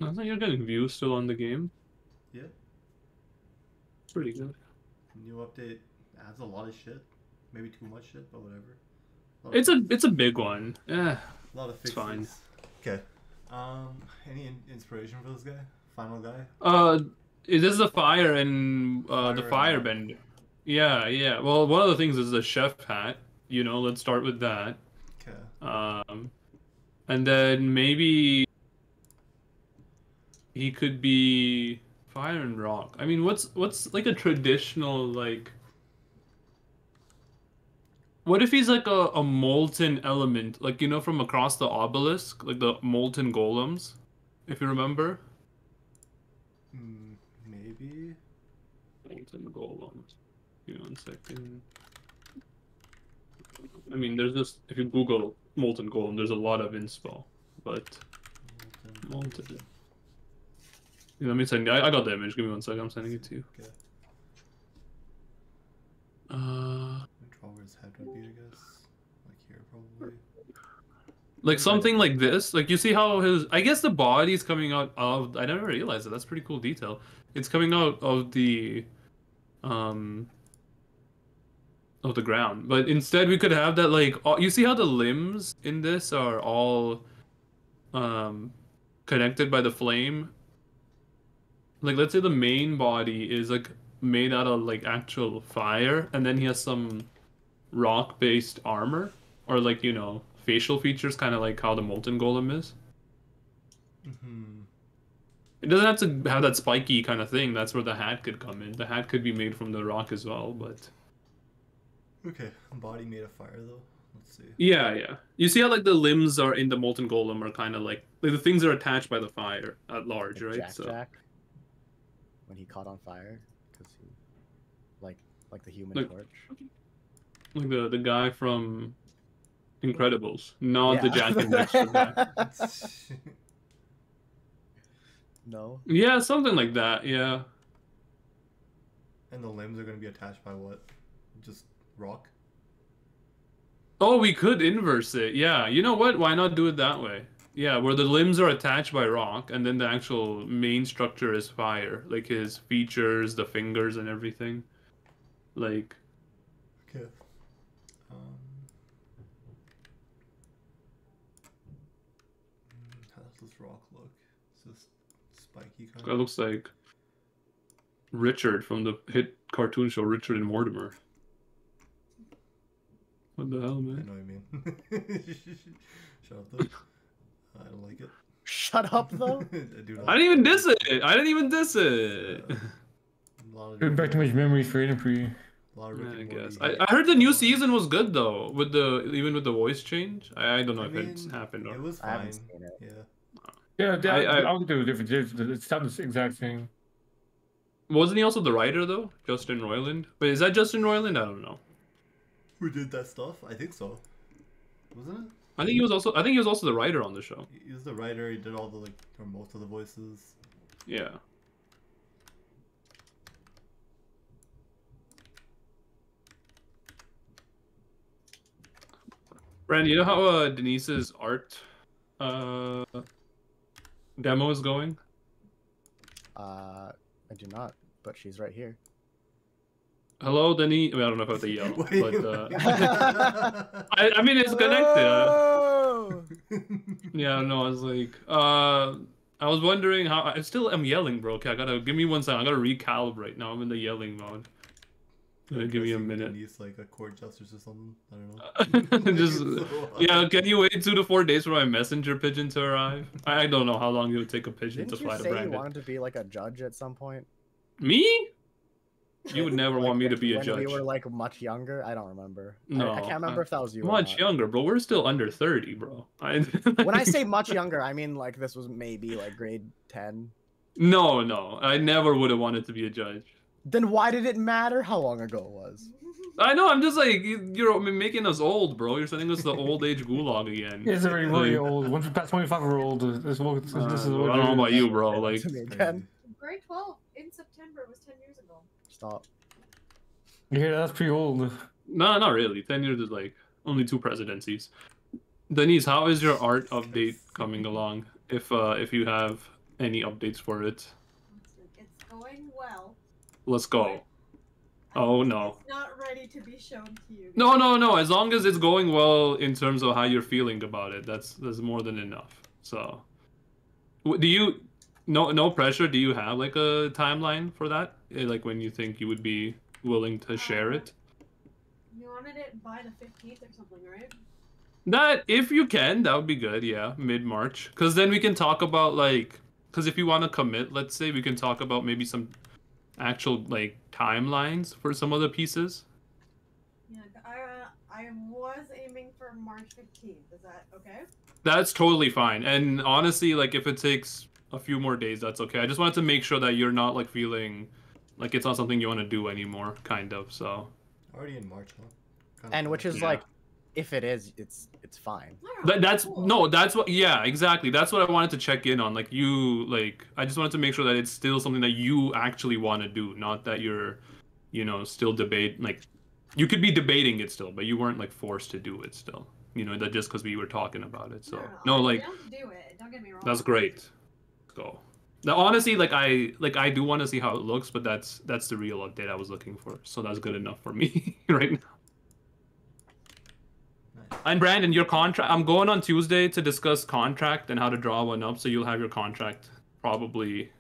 I think you're getting views still on the game. Yeah. Pretty good. New update adds a lot of shit. Maybe too much shit, but whatever. It's a big one. Yeah, A lot of it's fixes. fine. Okay. Any inspiration for this guy? Final guy? It is the fire and the Fire and rock. firebender. Yeah, yeah. Well, one of the things is the chef hat. You know, let's start with that. Okay. Um, and then maybe he could be fire and rock. I mean, what's like a traditional like? What if he's like a molten element, like you know from across the obelisk, like the molten golems, if you remember? Maybe. Molten golems. Give me 1 second. I mean, there's just if you Google molten golem, there's a lot of inspo, but molten. Yeah, let me send. I got the image. Give me 1 second. I'm sending it to you. Okay. Draw where his head would be, I guess. Like here, probably. Like something like this. Like you see how his. I guess the body's coming out of. I never realized that. That's pretty cool detail. It's coming out of the, um, of the ground. But instead, we could have that like. You see how the limbs in this are all, um, connected by the flame. Like let's say the main body is like made out of like actual fire, and then he has some rock-based armor, or like you know facial features, kind of like how the molten golem is. It doesn't have to have that spiky kind of thing. That's where the hat could come in. The hat could be made from the rock as well, but Okay, body made of fire though. Let's see. yeah, yeah. You see how like the limbs are in the molten golem are kind of like the things are attached by the fire at large, like right? Jack So Jack when he caught on fire because he like the Human like, Torch. like the guy from Incredibles, not the Yeah. Jack and Dexter guy. No. Yeah, something like that. Yeah. And the limbs are gonna be attached by what? Just rock? Oh, we could inverse it. Yeah. You know what? Why not do it that way? Yeah, where the limbs are attached by rock, and then the actual main structure is fire, like his features, the fingers, and everything. Like. Okay. How does this rock look? Is this spiky kind That of? looks like Richard from the hit cartoon show Richard and Mortimer. What the hell, man? I know what you mean. Shut up, though. I don't like it. Shut up, though. I didn't even diss it. I didn't even diss it. Going back to much memories for you. I guess. I heard the new season was good though, with the even with the voice change. I don't know if it's happened or. It was I haven't fine. seen it. Yeah. Yeah, I don't do a difference. It's not the exact thing. Wasn't he also the writer though, Justin Roiland? But is that Justin Roiland? I don't know. Who did that stuff? I think so. Wasn't it? I think he was also. I think he was also the writer on the show. He was the writer. He did all the or most of the voices. Yeah. Brandon, you know how Denise's art demo is going? I do not, but she's right here. Hello, Denise. I, mean, I don't know if I have to yell, but I mean it's connected. Yeah, no, I was like, I was wondering how. I still am yelling, bro. Okay, I gotta give me 1 second. I gotta recalibrate. Now I'm in the yelling mode. Give me a minute. Needs like a court justice or something. I don't know. Just yeah. Can you wait 2 to 4 days for my messenger pigeon to arrive? I don't know how long it would take a pigeon Didn't to fly you to say Brandon. you wanted to be like a judge at some point? Me? You would never want me to be a when judge. we were like much younger. I don't remember. No, I can't remember if that was you. Much younger, bro. We're still under 30, bro. When I say much younger, I mean like this was maybe like grade 10. No, I never would have wanted to be a judge. Then why did it matter how long ago it was? I know. I'm just like you're making us old, bro. You're sending us the old age gulag again. It's already really old. Once we pass 25, we're old. This is what I don't know about you, bro. Like grade 12 in September was 10 years ago. Stop. Yeah, that's pretty old. No, not really. 10 years is like only 2 presidencies. Denise, how is your art update coming along? If you have any updates for it. It's going well. Let's go. Oh no. It's not ready to be shown to you. No, no, no. As long as it's going well in terms of how you're feeling about it, that's more than enough. So, do you no pressure? Do you have like a timeline for that? Like when you think you would be willing to share it? You wanted it by the 15th or something, right? That if you can, that would be good. Yeah, mid-March, because then we can talk about like, because if you want to commit, let's say we can talk about maybe some actual like timelines for some of the pieces. Yeah, I was aiming for March 15th. Is that okay? That's totally fine. And honestly, like if it takes a few more days, that's okay. I just wanted to make sure that you're not like feeling like it's not something you want to do anymore, kind of. So. Already in March, huh? And which is Yeah. like, if it is, it's fine. That's Cool. no, that's what. Yeah, exactly. That's what I wanted to check in on. Like you, like I just wanted to make sure that it's still something that you actually want to do, not that you're, still debate. Like, you could be debating it still, but you weren't like forced to do it still. That just because we were talking about it. So no, like I don't do it. Don't get me wrong. that's great. Let's go. Now, honestly, I do want to see how it looks, but that's the real update I was looking for. So that's good enough for me right now. Nice. And Brandon, your contract. I'm going on Tuesday to discuss contract and how to draw one up. So you'll have your contract probably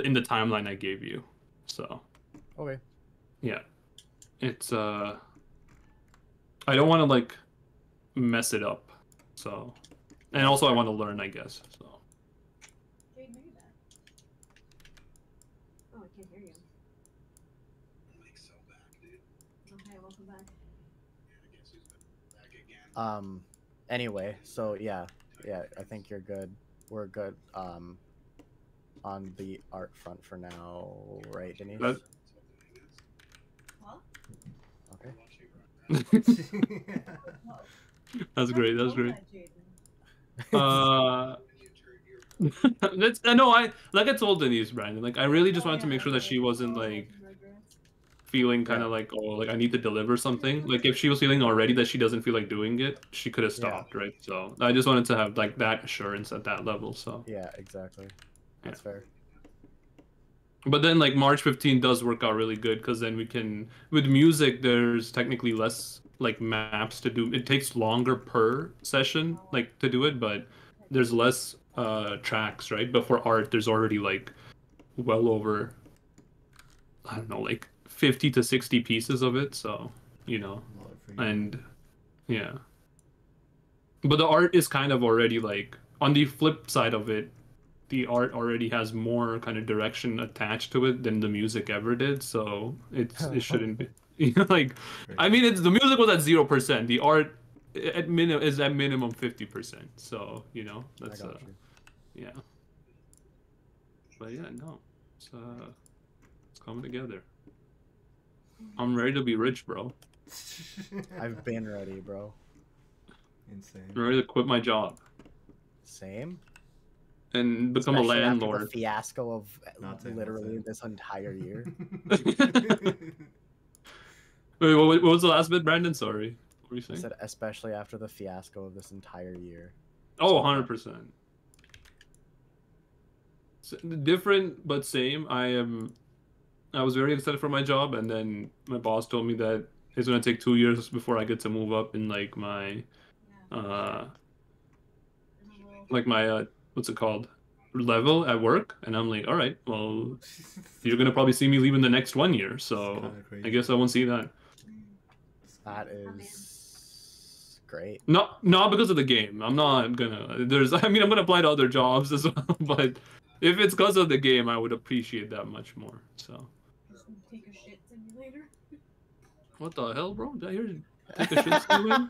in the timeline I gave you. So Okay. yeah, it's I don't want to like mess it up. So, and also I want to learn, I guess. So. Jade, maybe that. Oh, I can't hear you. Okay, welcome back. Anyway, so yeah, I think you're good. We're good. On the art front for now, right, Denise? That- Huh? Okay. Whoa. That's great. That's Love great. that, Jaden. That's no, like I told Denise, Brandon, like I really just Oh, wanted to yeah, make sure that okay. she wasn't Oh, like regrets. feeling kind of like, oh, like I need to deliver something. Like if she was feeling already that she doesn't feel like doing it, she could have stopped, right? So I just wanted to have like that assurance at that level. So Yeah, exactly. That's fair. but then like March 15 does work out really good because then we can with music there's technically less like maps to do. It takes longer per session like to do it, but there's less tracks, right? But for art there's already like well over, I don't know, like 50 to 60 pieces of it, so and yeah. But the art is kind of already like on the flip side of it, the art already has more kind of direction attached to it than the music ever did, so it shouldn't be like I mean it's the music was at 0%, the art at minimum 50%, so that's I got you. yeah. But yeah, no, it's coming together. I'm ready to be rich, bro. I've been ready, bro. Insane. I'm ready to quit my job Same. and become a Especially after landlord. the fiasco of Not saying literally that's it. this entire year. Wait, what was the last bit, Brandon? Sorry. What were you I saying? said especially after the fiasco of this entire year. Oh, 100%. Different but same. I was very excited for my job, and then my boss told me that it's gonna take 2 years before I get to move up in like my what's it called, level at work, and I'm like, all right, well, you're gonna probably see me leave in the next 1 year, so kinda crazy. I guess I won't see that. That is great. Not because of the game. I'm not gonna. I mean, I'm gonna apply to other jobs as well, but if it's because of the game, I would appreciate that much more. So. Just take a shit simulator. What the hell, bro? Did I hear you take a shit simulator?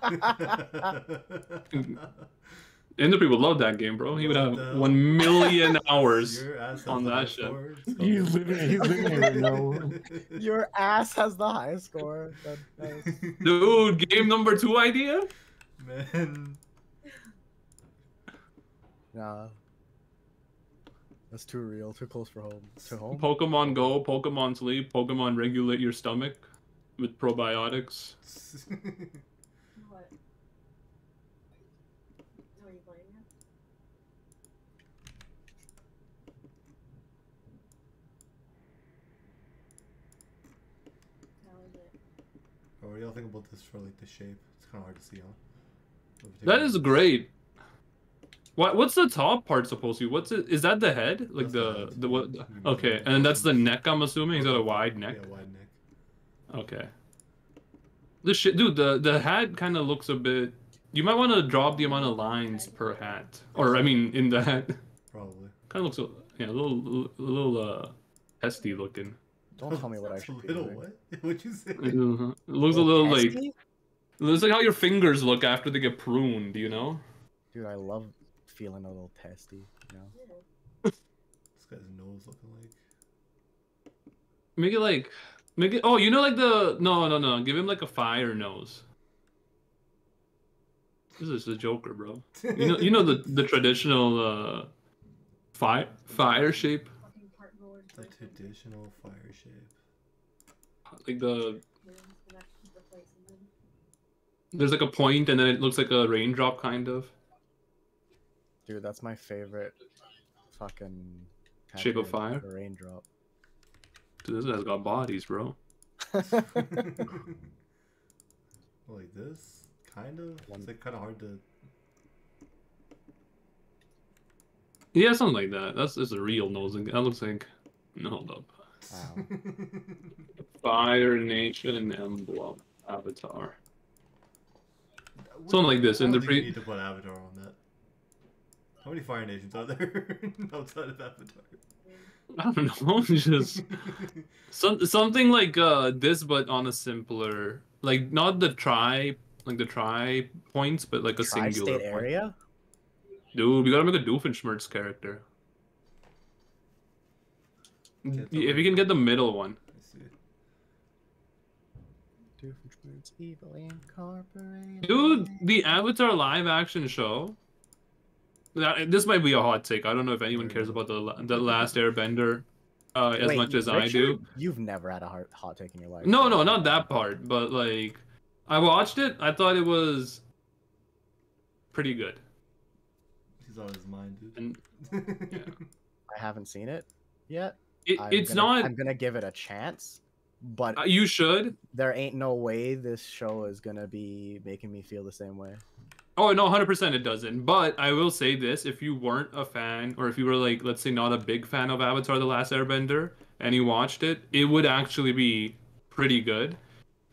Industry would love that game, bro. He would What have the hell? 1 million hours Your ass has on the that high shit. score. He's living it right now. Your ass has the highest score. That's Dude, game number 2 idea? Man. nah. That's too real, too close for home. To home? Pokemon Go, Pokemon Sleep, Pokemon Regulate Your Stomach with probiotics. What? Oh, are you playing it? what do y'all think about this for like the shape? It's kind of hard to see, huh? That is great. What's the top part supposed to be? What's it? Is that the head? Like That's the what? head. Okay, and that's the neck. I'm assuming he's got a wide neck. Yeah, wide neck. Okay. The shit, dude. The hat kind of looks a bit. You might want to drop the amount of lines per hat, or I mean, in the hat. Probably. Kind of looks a little testy looking. Don't tell me what I That's should be little doing. what? What'd you say? It looks a little like. Testy? It looks like how your fingers look after they get pruned. You know. Dude, I love feeling a little testy. You know. This guy's nose looking like. Make it like. Make it. Oh, you know, like the no. Give him like a fire nose. This is the Joker, bro. You know the traditional fire shape, Fucking cardboard The person. traditional fire shape. like the Yeah, I'm just gonna keep replacing them. there's like a point and then it looks like a raindrop kind of Dude, that's my favorite fucking Shape of tattoo, fire? the raindrop. Dude, this guy's got bodies, bro. Like this, kind of. It's like kind of hard to. Yeah, something like that. That's a real nose. That looks like. No, hold up. Wow. Fire Nation emblem avatar. Something like this, I and don't the think you pre. need to put Avatar on that. How many Fire Nations are there outside of Avatar? I don't know. Just something like this, but on a simpler, like not the tri points, but like a singular Tri-state point. area? Dude, we gotta make a Doofenshmirtz character. Get the If you can get the middle one. I see. Doofenshmirtz Evil Incorporated. Dude, the Avatar live action show. This might be a hot take. I don't know if anyone cares about the Last Airbender as Wait, much as I do. Richard? You've never had a hot take in your life. No, not that part. But like, I watched it. I thought it was pretty good. He's on his mind, dude. And yeah. I haven't seen it yet. It's not. I'm gonna give it a chance, but You should. there ain't no way this show is gonna be making me feel the same way. Oh no, 100% it doesn't. But I will say this: if you weren't a fan, or if you were like, let's say, not a big fan of Avatar: The Last Airbender, and you watched it, it would actually be pretty good.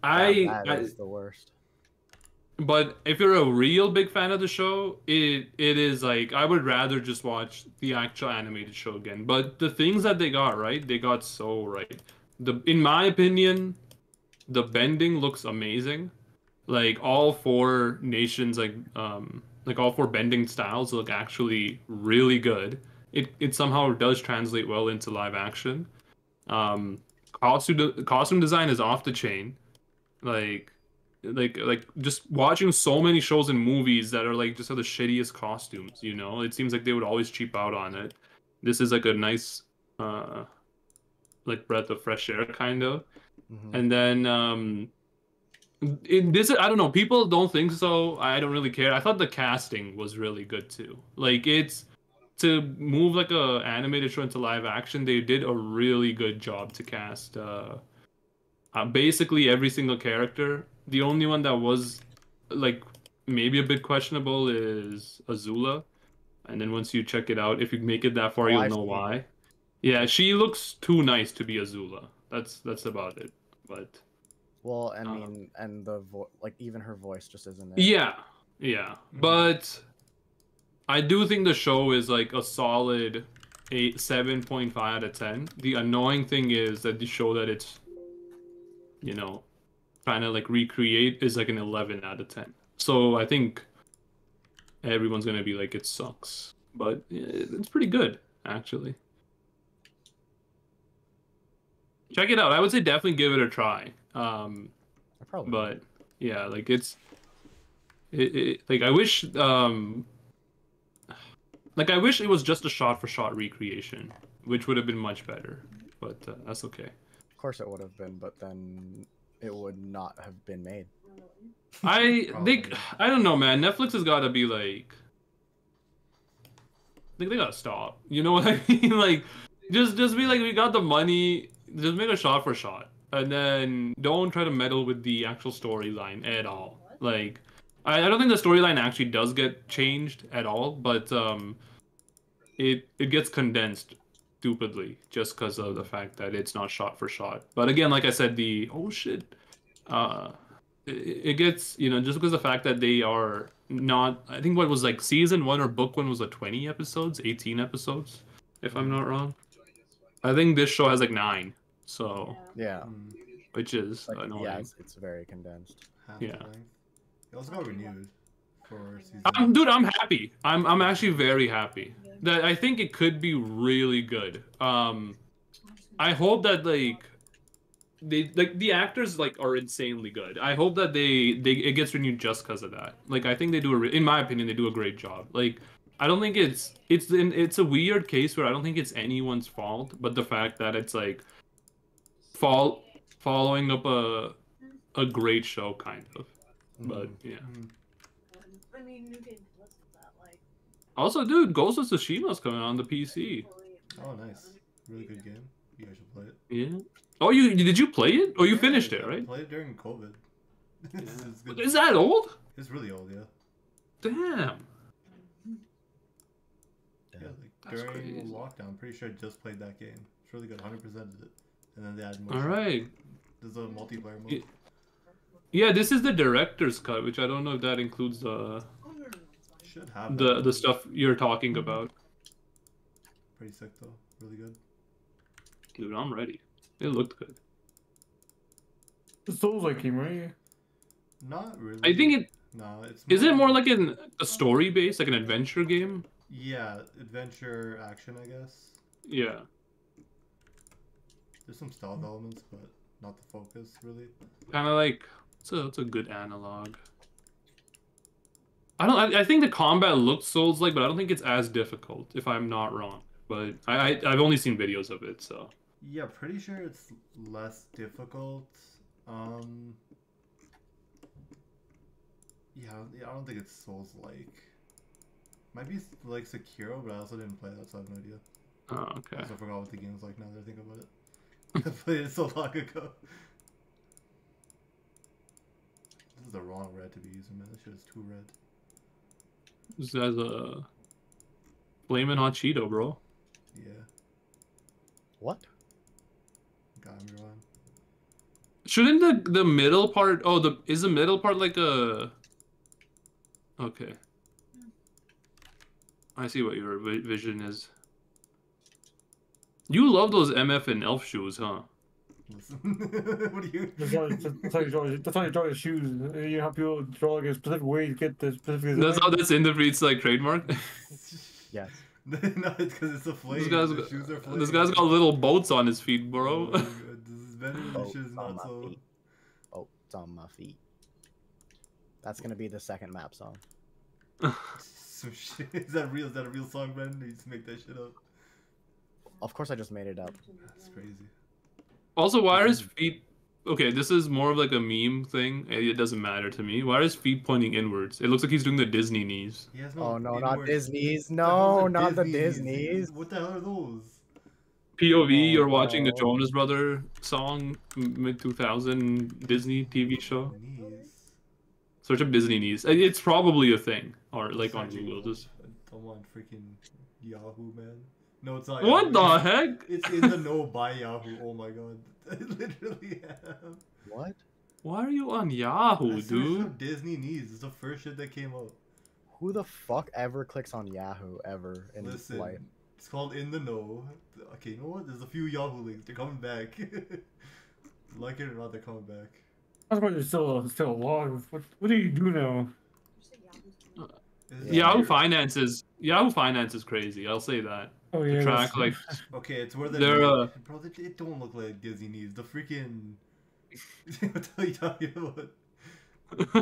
That is the worst. But if you're a real big fan of the show, it is like I would rather just watch the actual animated show again. But the things that they got right, they got so right. In my opinion, the bending looks amazing. Like all four nations, like all four bending styles look actually really good. It somehow does translate well into live action. Costume design is off the chain. Like just watching so many shows and movies that are like just have the shittiest costumes, you know? It seems like they would always cheap out on it. This is like a nice like breath of fresh air kind of. Mhm. And then I don't know, people don't think so. I don't really care. I thought the casting was really good too. Like it's to move like a animated show into live action, they did a really good job to cast basically every single character. The only one that was like maybe a bit questionable is Azula. And then once you check it out, if you make it that far, you'll I've know seen why. it. Yeah, she looks too nice to be Azula. That's about it. But Well, I mean, and the like even her voice just isn't it. yeah. But I do think the show is like a solid 7.5 out of 10. The annoying thing is that the show that it's, you know, trying to like recreate is like an 11 out of 10. So I think everyone's gonna be like, it sucks, but it's pretty good actually. Check it out. I would say definitely give it a try. I probably. But yeah, like like I wish I wish it was just a shot for shot recreation, which would have been much better. But that's okay. Of course it would have been, but then it would not have been made. I Probably. I don't know, man. Netflix has got to be like, they gotta stop. You know what I mean? Like, just be like, we got the money. Just make a shot for shot. and then don't try to meddle with the actual storyline at all. Like, I don't think the storyline actually does get changed at all, but it gets condensed stupidly just because of the fact that it's not shot for shot. But again, like I said, it gets, you know, just because of the fact that they are not, I think what was like season 1 or book 1 was like 20 episodes, 18 episodes, if I'm not wrong. I think this show has like 9, so Yeah. which is Like, annoying. yeah, it's very condensed. Half Yeah. the length. It also got renewed for season. Dude, I'm happy. I'm actually very happy. That I think it could be really good. I hope that like the actors like are insanely good. I hope that it gets renewed just because of that. Like I think they do in my opinion they do a great job. Like I don't think it's a weird case where I don't think it's anyone's fault, but the fact that it's like following up a great show kind of. But yeah. I mean, new game plus that, like. Also, dude, Ghost of Tsushima's coming on the PC. Oh, nice. Really good game. You guys should play it. Yeah. Oh, did you play it? Oh, you finished it, I right? played it during COVID. It's good. Is that old? It's really old, yeah. Damn. Yeah, like That's during crazy. lockdown, I'm pretty sure I just played that game. It's really good, 100%ed it. And then they added more. All stuff. right. There's a multiplayer mode. Yeah. Yeah, this is the director's cut, which I don't know if that includes the Should have that. the stuff you're talking about. Pretty sick though. Really good. Dude, I'm ready. It looked good. The Souls-like game, right? Not really. I think it No, it's. is it more like a story based, like an adventure game. Yeah, adventure action, I guess. Yeah. There's some stealth elements, but not the focus really. Kind of like it's a good analog. I think the combat looks Souls-like, but I don't think it's as difficult, if I'm not wrong. But I've only seen videos of it, so. Yeah, pretty sure it's less difficult. Yeah, I don't think it's Souls-like. Might be like Sekiro, but I also didn't play that, so I have no idea. Oh, okay. I also forgot what the game's like now that I think about it. I played it so long ago. This is the wrong red to be using, man. This shit is too red. This guy's a flaming hot Cheeto, bro. Yeah, What? got me wrong. Shouldn't the middle part? Oh, is the middle part like a? Okay. I see what your vision is. You love those MF and elf shoes, huh? Listen, what do you? That's how you draw your shoes. You have people draw like a specific way to get the specific. That's how that's in the Breed's like trademark. Yes. No, it's because it's a flame. This guy's The shoes are flame. this guy's got little boats on his feet, bro. Oh my God, this is better. This shit is on not my so. feet. Oh, it's on my feet. That's gonna be the second map song. Some shit. Is that real? Is that a real song, Brendan? You just make that shit up. Of course, I just made it up. That's crazy. Also, why are his feet? Okay, this is more of like a meme thing. It doesn't matter to me. Why are his feet pointing inwards? It looks like he's doing the Disney knees. He has Oh no, not inward- Disney's. What the hell No, is a not the Disney's? Disney's. What the hell are those? POV, you're watching a no. Jonas Brother song, mid 2000 Disney TV show. Knees. Search up Disney knees. It's probably a thing, or like on Searching Google. Just I'm on freaking Yahoo, man. No, it's not. what Yahoo. the heck? It's in the know by Yahoo. Oh my god. I literally have. What? Why are you on Yahoo, I searched dude? up Disney knees. It's the first shit that came up. Who the fuck ever clicks on Yahoo ever in Listen, life? it's called In the Know. Okay, you know what? There's a few Yahoo links. They're coming back. Like it or not, they're coming back. That's why you're still alive. What do you do now? Is it Yahoo weird? Finance is crazy. I'll say that. Oh yeah. Track like Okay, it's where They're, bro, it don't look like Disney knees. The freaking what are you talking about?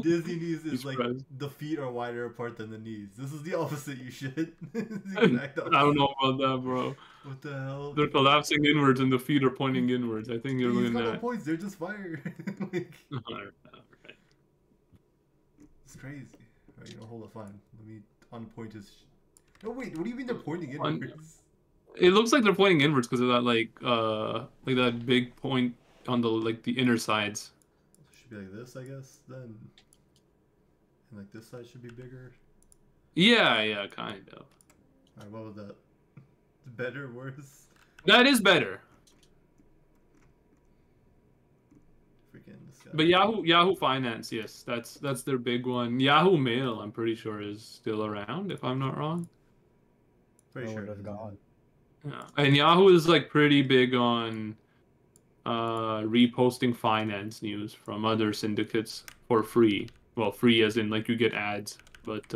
Disney knees is like Surprised. the feet are wider apart than the knees. This is the opposite, you shit. I don't know about that, bro. What the hell? They're collapsing inwards and the feet are pointing inwards. I think you're He's looking got no at. points. They're just fire. Like, Alright. it's crazy. Alright, you know, hold it, fine. Let me unpoint his. No, wait. What do you mean they're pointing Un- inwards? It looks like they're pointing inwards because of that like that big point on the like the inner sides. Should be like this, I guess. Then, and like this side should be bigger. Yeah, yeah, kind of. Alright, what was that? Better, worse? That is better. Freaking this guy. But Yahoo Finance, yes, that's their big one. Yahoo Mail, I'm pretty sure is still around, if I'm not wrong. Pretty I sure would it have is, gone. Yeah. And Yahoo is like pretty big on reposting finance news from other syndicates for free. Well, free as in like you get ads, but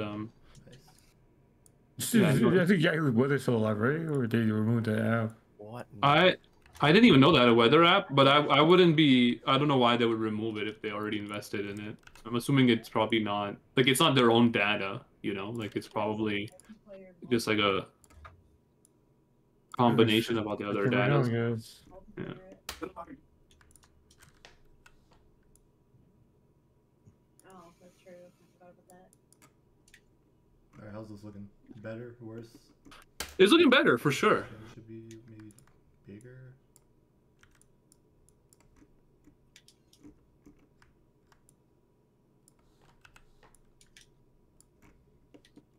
Nice. Yeah, I think Yahoo Weather's still alive, right? Or they removed the app? What? I didn't even know that a weather app, but I wouldn't be. I don't know why they would remove it if they already invested in it. I'm assuming it's probably not like it's not their own data, you know, like it's probably just like a combination of all the other data. Yes. Yeah. Oh, that's true. I forgot about that. Alright, how's this looking? Better? Worse? It's looking better for sure. Okay, it should be maybe bigger.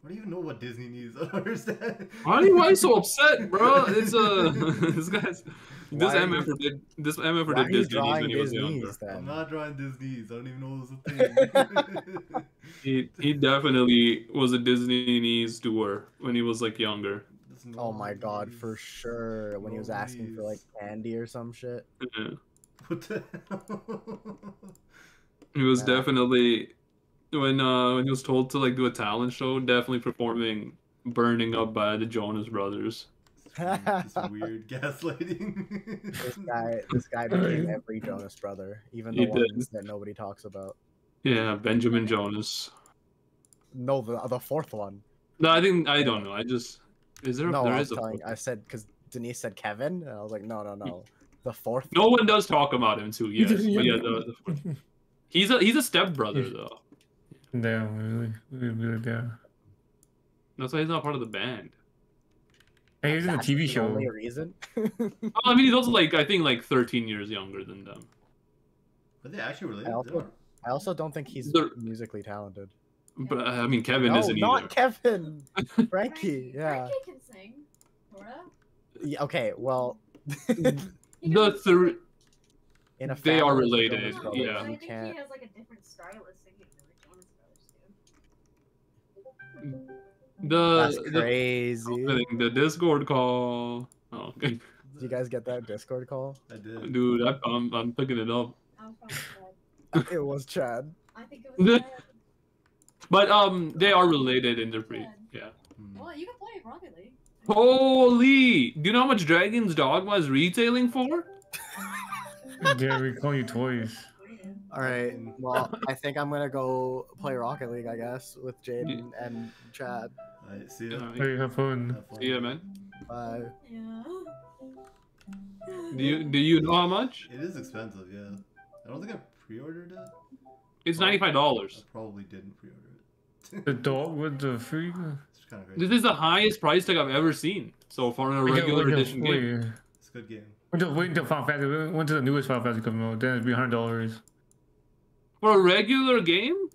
I don't even know what Disney needs. I don't understand. Why are you so upset, bro? It's this guy's this Why- MF did this MF Why are did you Disney drawing when he was younger. Disney's I'm then? not drawing Disney's. I don't even know it was a thing. He definitely was a Disney's doer when he was like younger. There's Oh no my god, for Disney's. sure. When he was asking for like candy or some shit. Yeah. What the hell? He was Yeah. definitely when he was told to like do a talent show, definitely performing "Burning Up" by the Jonas Brothers. This weird gaslighting. This guy became every Jonas brother, even the He did. ones that nobody talks about. Yeah, Benjamin Jonas. No, the fourth one. No, I don't know. I just is there? No, There I is was a. telling. I said because Denise said Kevin, and I was like, no. The fourth. No one does talk about him too. Yes, but yeah, Yeah. he's a stepbrother though. Yeah, really, yeah. That's why he's not part of the band. Hey, he's in a That's TV the show. only reason. Oh, I mean, he's also like I think like 13 years younger than them. Are they actually related? I They also- are. I also don't think he's They're- musically talented. But I mean, Kevin No, isn't not either. Kevin. Frankie. Yeah. Frankie can sing. Sorta. Yeah. Okay. Well, He can The sing. three. in a They are family of related, Jonas No, Brothers, yeah. I you think can't. he has like a different style of singing than the Jonas Brothers do. That's The crazy. the Discord call. Oh, okay. Did you guys get that Discord call? I did. Dude, I'm picking it up. I was probably sad. It was Chad. I think it was sad. But they are related in their pre. Yeah. Hmm. Well, you can play Rocket League. Holy! Do you know how much Dragon's Dogma is retailing for? Yeah, we call you toys. All right. Well, I think I'm gonna go play Rocket League, I guess, with Jaden and Chad. Alright, see ya. Hey, have fun. Have fun. Yeah, man. Bye. Yeah. Do you know how much? It is expensive, yeah. I don't think I pre-ordered it. It's I $95. probably didn't pre-order it. The dog with the free. It's kind of crazy. This is the highest price tag I've ever seen so far in a regular edition game. It's a good game. Wait until Final Fantasy. Went to the newest Final Fantasy coming out. Then it'd be $100. For a regular game?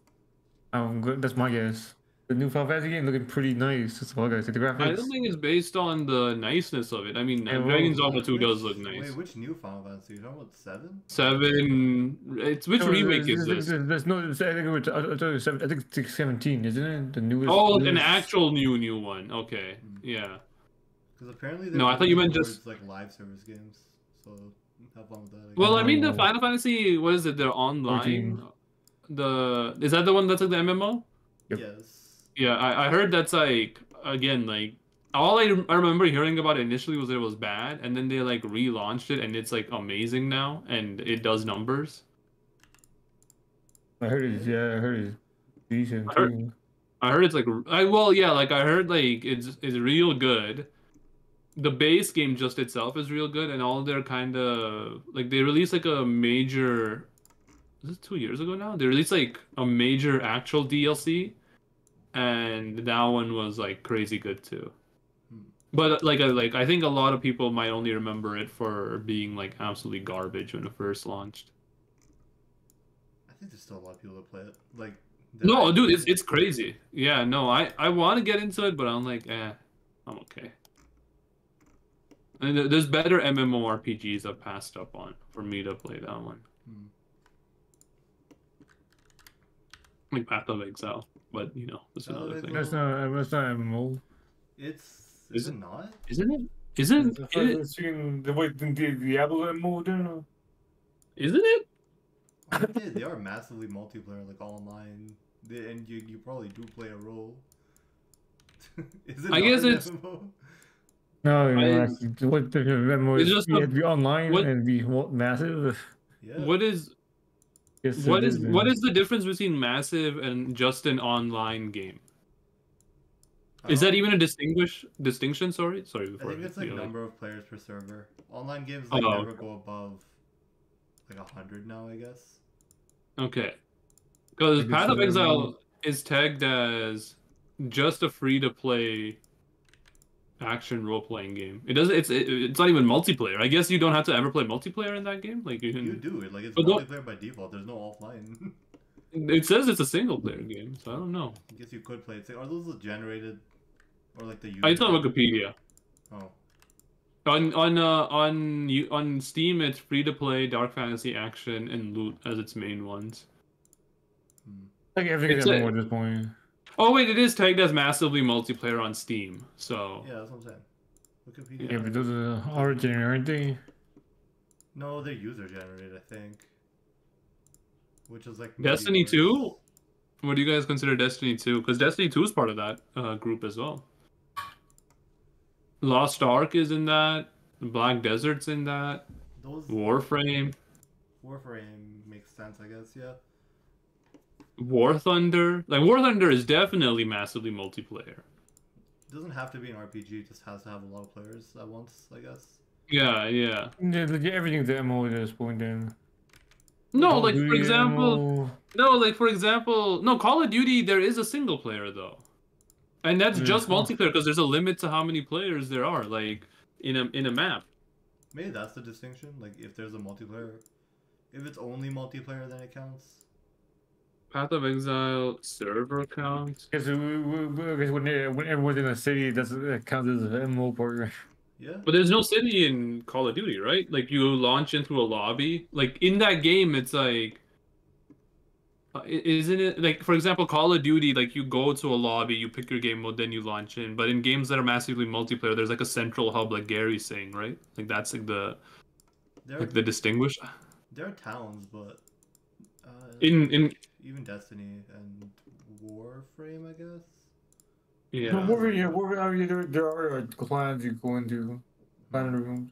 That's my guess. The new Final Fantasy game looking pretty nice. That's all I gotta say. The graphics. I don't think it's based on the niceness of it. I mean, Yeah, well, Dragon's Dogma 2 does look nice. Wait, which new Final Fantasy? You're talking about 7? 7. It's which No, remake is this? There's no. I think it's 17, isn't it? The newest. Oh, an newest- actual new one. Okay, yeah. Because apparently No, I thought you meant just- like live service games. So have fun with that. I Well, I guess. mean, the Oh. Final Fantasy, what is it? They're online. 14. Is that the one that's like the MMO? Yep. Yes. Yeah, I heard that's like again like all I remember hearing about it initially was that it was bad, and then they like relaunched it, and it's like amazing now, and it does numbers. I heard it. Yeah, I heard it's decent I heard- too. I heard it's like I heard like it's real good. The base game just itself is real good, and all their kind of like they released like a major. Was it 2 years ago now? They released like a major actual DLC, and that one was like crazy good too. But like I think a lot of people might only remember it for being like absolutely garbage when it first launched. I think there's still a lot of people that play it. Like, No, dude, it's crazy. Yeah, no, I want to get into it, but I'm like, I'm okay. And there's better MMORPGs I've passed up on for me to play that one. Hmm. Like Path of Exile, but you know, that's Path of another thing. Exile. That's not MMO. Is it not? Isn't it? Isn't it? The way the Diablo MMO then. Isn't it? They are massively multiplayer, like online, and you probably do play a role. Is it I not guess an it's- MMO? No, I- what the MMO It's is, just you a- have to be online what- and be massive. Yeah. What is Yes, what it is then. what is the difference between massive and just an online game? Is that even a distinction? Sorry. I think it's like number of players per server. Online games like never go above like 100 now, I guess. Okay. Because Like Path of it's, Exile is tagged as just a free-to-play action role-playing game. It doesn't. It's not even multiplayer. I guess you don't have to ever play multiplayer in that game. Like you You can. do it, like it's But don't- multiplayer by default. There's no offline. It says it's a single-player game, so I don't know. I guess you could play it. Are those generated, or like the user? It's on Wikipedia. Oh, On Steam, it's free-to-play, dark fantasy, action, and loot as its main ones. Like everything It's is a- MMO at this point. Oh wait, it is tagged as massively multiplayer on Steam. So yeah, that's what I'm saying. Wikipedia. Yeah, but those are origin, aren't they? No, they're user generated, I think. Which is like Destiny maybe 2? worse. What do you guys consider Destiny 2? Because Destiny 2 is part of that group as well. Lost Ark is in that. Black Desert's in that. Those Warframe. Warframe makes sense, I guess. Yeah. War Thunder. Like, War Thunder is definitely massively multiplayer. It doesn't have to be an RPG. It just has to have a lot of players at once, I guess. Yeah. Yeah, like, everything's MMO at this point then. No, Call of like, for Duty example... MMO. No, Call of Duty, there is a single player, though. And that's Yeah. just multiplayer, because there's a limit to how many players there are, like, in a map. Maybe that's the distinction. Like, if there's a multiplayer, if it's only multiplayer, then it counts. Path of Exile server count. Because I guess when everyone's in a city, that counts as an MMO part. Yeah. But there's no city in Call of Duty, right? Like you launch into a lobby. Like in that game, it's like, isn't it like, for example, Call of Duty? Like you go to a lobby, you pick your game mode, then you launch in. But in games that are massively multiplayer, there's like a central hub, like Gary's saying, right? Like that's like the distinguish. There are towns, but In even Destiny and Warframe, I guess. yeah. No, there are clans you go into, clan rooms.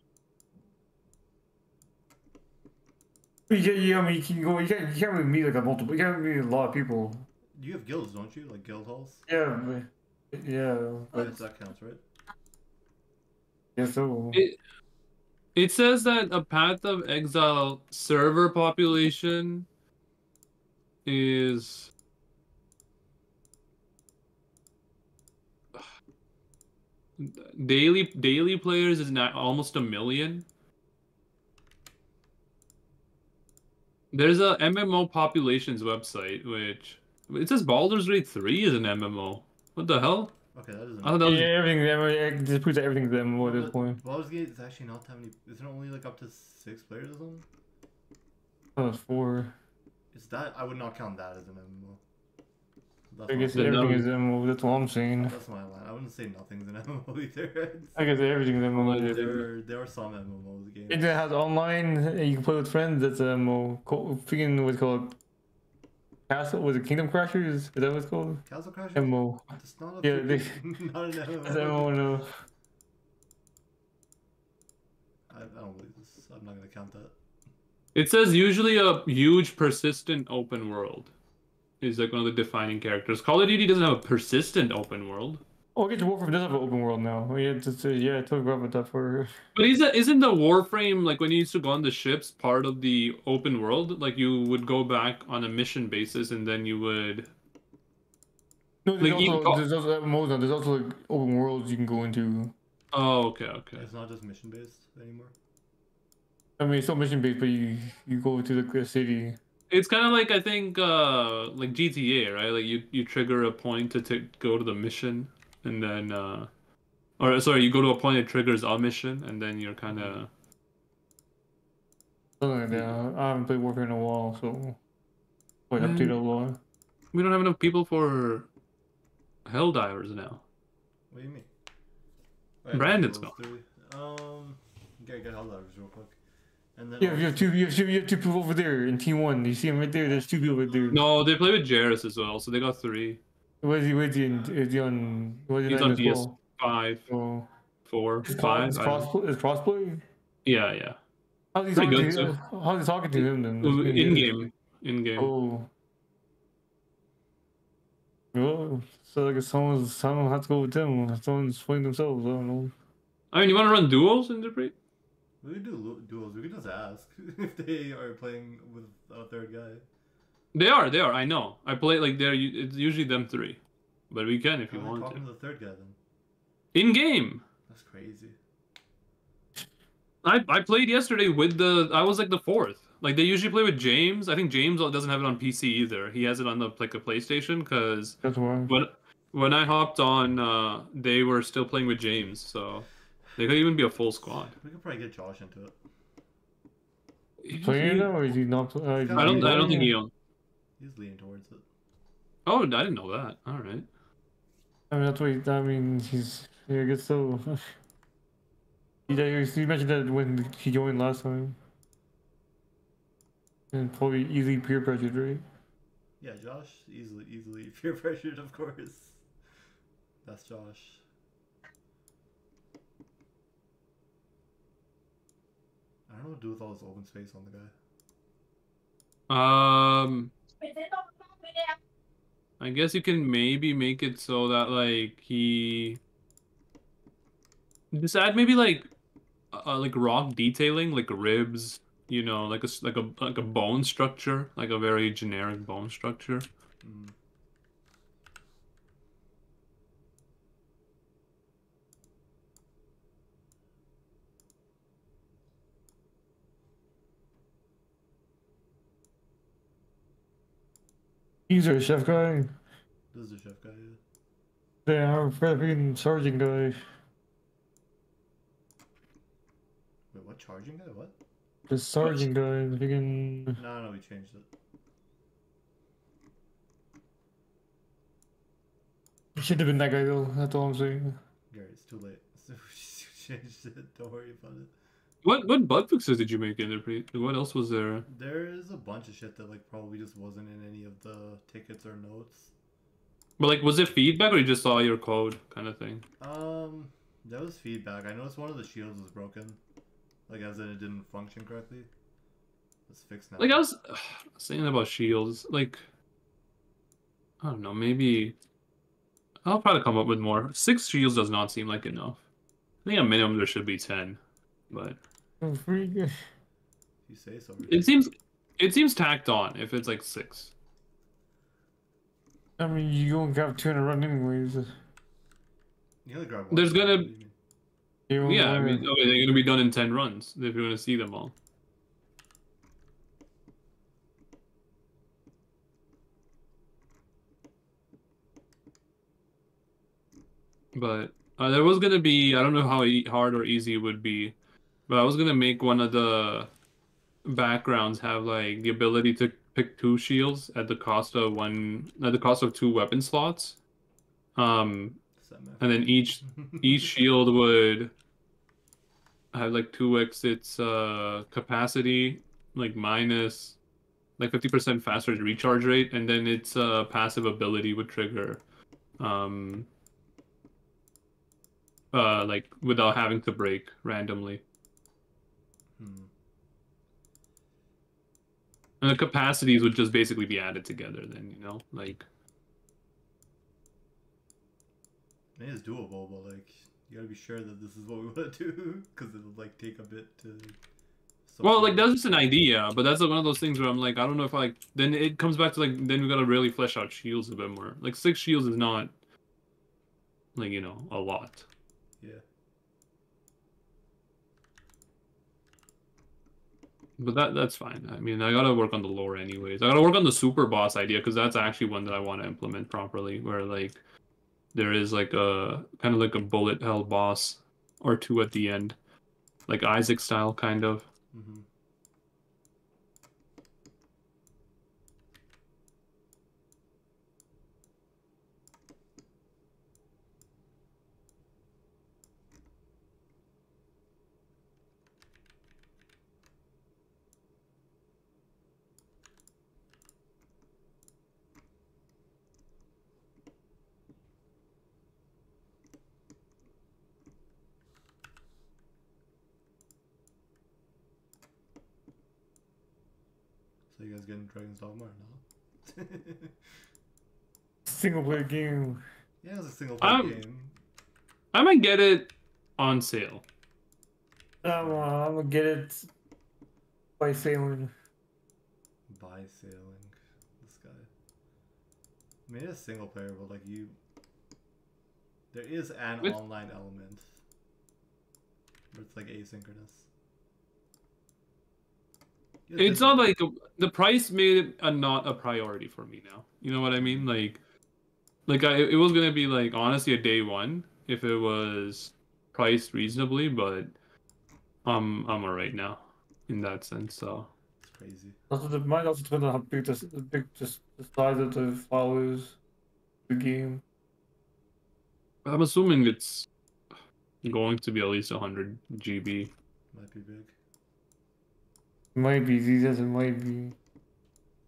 Yeah, I mean, you can go. You can't really meet like a multiple. You can't meet a lot of people. You have guilds, don't you? Like guild halls. Yeah, yeah. But that counts, right? Yeah, so. It says that a Path of Exile server population is daily players is not almost 1 million. There's a MMO populations website which it says Baldur's Gate 3 is an MMO. What the hell? Okay, that isn't. I thought that was Everything. Just proves that everything's MMO at this point. Baldur's Gate is actually not that many. Isn't it only like up to 6 players or something? Oh, it's 4. It's that I would not count that as an MMO. That's I guess the everything number- is MMO. That's what I'm saying. That's my line. I wouldn't say nothing's an MMO either. I guess everything's MMO. There are some MMOs games. It has online, and you can play with friends. That's MMO. Freaking what's it called? Castle? Was it Kingdom Crashers? Is that what it's called? Castle Crashers? MMO. It's not a Yeah, they- not an MMO. That's MMO. No. I don't believe this. I'm not gonna count that. It says usually a huge persistent open world is like one of the defining characters. Call of Duty doesn't have a persistent open world. Oh, I guess Warframe does have an open world now. Oh, yeah, I totally forgot about that for. But isn't the Warframe, like when you used to go on the ships, part of the open world? Like you would go back on a mission basis and then you would... No, Like, there's also MMOs now. There's also like open worlds you can go into. Oh, okay, okay. It's not just mission based anymore. I mean, it's not mission based, but you go to the city. It's kind of like I think like GTA, right? Like you trigger a point to go to the mission, and then or sorry, you go to a point that triggers a mission, and then you're kind of Something like that. I haven't played Warfare in a while, so like update a lot. we don't have enough people for Helldivers now. What do you mean? Brandon's those three. Get Helldivers real quick. And then Yeah, you have two people over there in T1. You see him right there. There's two people right there. No, they play with Jairus as well, so they got 3. Where's he? Is he on? He's on PS5, Oh, 4, it's 5. crossplay. Yeah, yeah. How's he Pretty talking good, to? How's he talking to him then? In game. Oh. Well, so I guess someone has to go with them. Someone's playing themselves. I don't know. I mean, you want to run duels in Dupree? we could do duels. We could just ask if they are playing with a third guy. They are. I know. I play like it's usually them 3, but we can if you How are want talking to. to the third guy then? In game. That's crazy. I played yesterday with I was like the 4th. Like they usually play with James. I think James doesn't have it on PC either. He has it on like a PlayStation because That's why. when I hopped on, they were still playing with James, so they could even be a full squad. We could probably get Josh into it. Playing it now, or is he not? I don't think he owns. He's leaning towards it. Oh, I didn't know that. All right. I mean, that's what I mean, I guess so. He mentioned that when he joined last time. And probably easily peer pressured, right? Yeah, Josh, easily peer pressured, of course. That's Josh. I don't know what to do with all this open space on the guy. I guess you can maybe make it so that like he just add maybe like rock detailing, like ribs, you know, like a bone structure, like a very generic bone structure. Mm. He's our chef guy. This is the chef guy, yeah. Yeah, our freaking sergeant guy. Wait, what? Charging guy? What? The sergeant guy, the freaking. No, we changed it. It should have been that guy though, that's all I'm saying. Gary, it's too late. So we changed it. Don't worry about it. What bug fixes did you make in there? What else was there? There's a bunch of shit that like probably just wasn't in any of the tickets or notes. But like, was it feedback or you just saw your code kind of thing? That was feedback. I noticed one of the shields was broken. Like, as in it didn't function correctly. It's fixed now. Like I was saying about shields, like I don't know, maybe I'll probably come up with more. 6 shields does not seem like enough. I think a minimum there should be 10, but Oh, freaking. You say so. it seems tacked on if it's like 6. I mean, you don't have 200 run anyways. You only grab one. There's gonna- What do you mean? You don't Yeah, I wanna- mean, okay, they're gonna be done in 10 runs if you're gonna see them all. But there was gonna be, I don't know how hard or easy it would be, but I was gonna make one of the backgrounds have like the ability to pick 2 shields at the cost of 2 weapon slots. And then each shield would have like 2x its capacity, like minus like 50% faster recharge rate, and then its passive ability would trigger like without having to break randomly. And the capacities would just basically be added together then, you know? Like It is doable, but like you gotta be sure that this is what we want to do, because it'll like take a bit to. well, like that's just an idea, but that's like one of those things where I'm like, I don't know if I like. Then it comes back to like, then we gotta really flesh out shields a bit more. Like 6 shields is not, like, you know, a lot. Yeah. But that's fine. I mean, I gotta work on the lore anyways. I gotta work on the super boss idea because that's actually one that I want to implement properly. Where like there is like a kind of like a bullet hell boss or two at the end, like Isaac style kind of. Mm-hmm. So you guys getting Dragon's Dogma or not? Single player game. Yeah, it's a single player game. I might get it on sale. I'm gonna get it by sailing. By sailing. This guy. I mean, it's single player, but like you. There is an online element. But it's like asynchronous. It's not like the price made it not a priority for me now. You know what I mean? Like it was gonna be like honestly a day one if it was priced reasonably, but I'm alright now in that sense. So it's crazy. Also, it might also depend on how big the size of the file is, the game. I'm assuming it's going to be at least 100 GB. Might be big. Might be, he says it might be.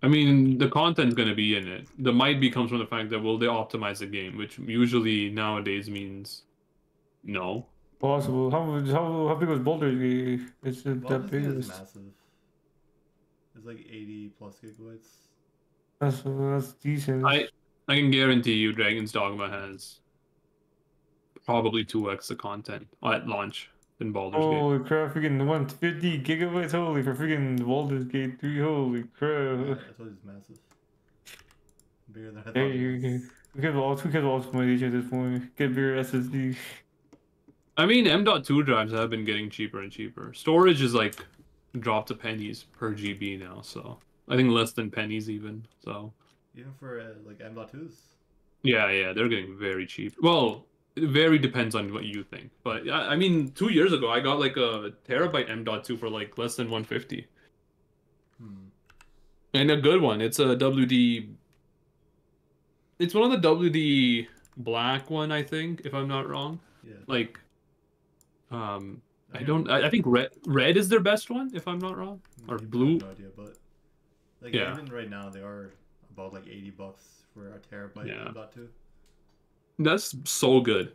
I mean, the content's gonna be in it. The might be comes from the fact that will they optimize the game, which usually nowadays means no. Possible. How big was Baldur's Gate? Is it that big? It's massive. It's like 80 plus gigabytes. That's decent. I can guarantee you, Dragon's Dogma has probably 2x the content at launch than Baldur's Gate. Holy crap! Freaking 150 gigabytes. Holy for freaking Baldur's Gate 3. Holy crap! Yeah, I told you it's massive. Bigger than I thought. Hey, we have optimization at this point. Get bigger SSD. I mean, M.2 drives have been getting cheaper and cheaper. Storage is like dropped to pennies per GB now, so I think less than pennies even. So even for like M.2s. Yeah, they're getting very cheap. Well, it very depends on what you think, but I mean, 2 years ago I got like a terabyte M.2 for like less than 150. And a good one. It's a WD. It's one of the WD black one, I think, if I'm not wrong. Yeah. Like, I think red is their best one, if I'm not wrong, or blue. No idea, but like yeah. even right now they are about like $80 for a terabyte. Yeah. M.2. That's so good.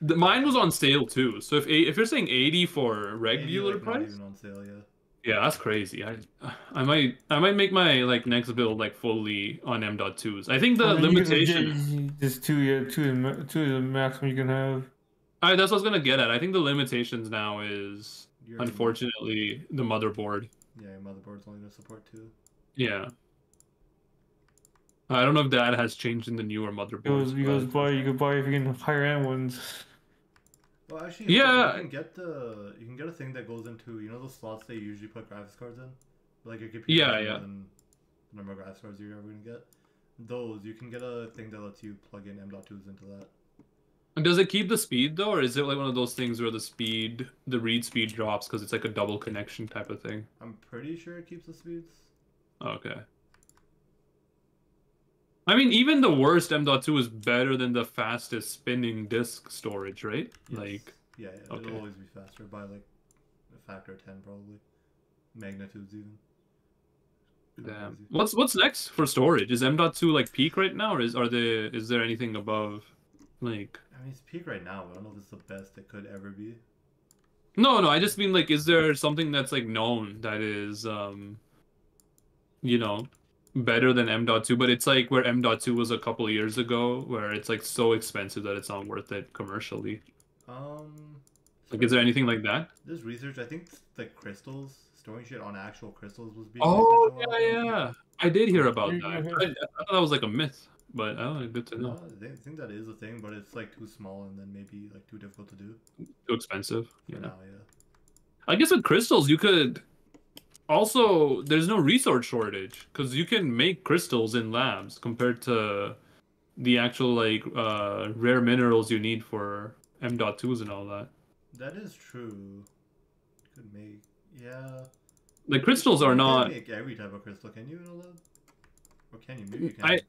Mine was on sale too. So if you're saying 80 for regular 80, like, price, not even on sale, yeah. Yeah, that's crazy. I might make my like next build like fully on M.2s. I think the limitation just two is the maximum you can have. That's what I was gonna get at. I think the limitations now is unfortunately the motherboard. Yeah, your motherboard's only gonna support 2. Yeah. I don't know if that has changed in the newer motherboards. You could buy freaking higher end ones. Well, actually, yeah, you can get a thing that goes into those slots they usually put graphics cards in, like your computer. Yeah. The number of graphics cards you're ever gonna get. Those you can get a thing that lets you plug in M.2s into that. And does it keep the speed though, or is it like one of those things where the read speed drops because it's like a double connection type of thing? I'm pretty sure it keeps the speeds. Okay. I mean, even the worst M.2 is better than the fastest spinning disk storage, right? Yes. Like, yeah, okay. It'll always be faster by like a factor of 10 probably, magnitudes even. Damn. What's next for storage? Is M.2 like peak right now, or is there anything above, like? I mean, it's peak right now. I don't know if it's the best it could ever be. No, I just mean like, is there something that's like known that is, better than M.2, but it's like where M.2 was a couple of years ago, where it's like so expensive that it's not worth it commercially. Like, is there anything like that? There's research. I think like crystals, storing shit on actual crystals was being. Oh yeah. I did hear about that. I thought that was like a myth, but good to know. I think that is a thing, but it's like too small and then maybe like too difficult to do. Too expensive. For now, yeah. I guess with crystals you could also there's no resource shortage because you can make crystals in labs compared to the actual like rare minerals you need for M.2s and all that. That is true. Could make, yeah. Like crystals are You not. can't make every type of crystal, can you in a lab? Or can you? Maybe you can.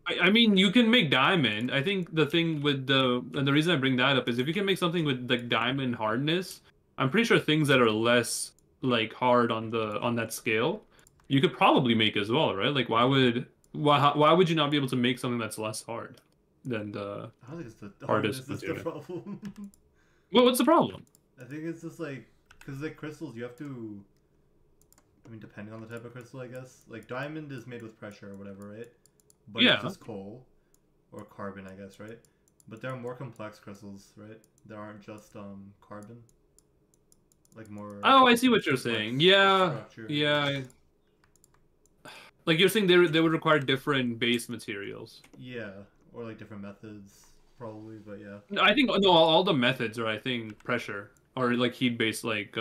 I mean, you can make diamond. I think the thing with and the reason I bring that up is if you can make something with like diamond hardness, I'm pretty sure things that are less like hard on that scale, you could probably make as well, right? Like why would you not be able to make something that's less hard than the I don't think it's the hardest hardness is the material? problem. Well, what's the problem? I think it's just like, because like crystals, you have to. I mean, depending on the type of crystal, I guess. Like diamond is made with pressure or whatever, right? But Yeah. it's just coal or carbon, I guess, right? But there are more complex crystals, right? There aren't just carbon. Like more. Oh, I see what you're saying. Yeah, structure. yeah. Like you're saying they would require different base materials. Yeah, or like different methods, probably. But yeah. I think no, all the methods are I think pressure or like heat based like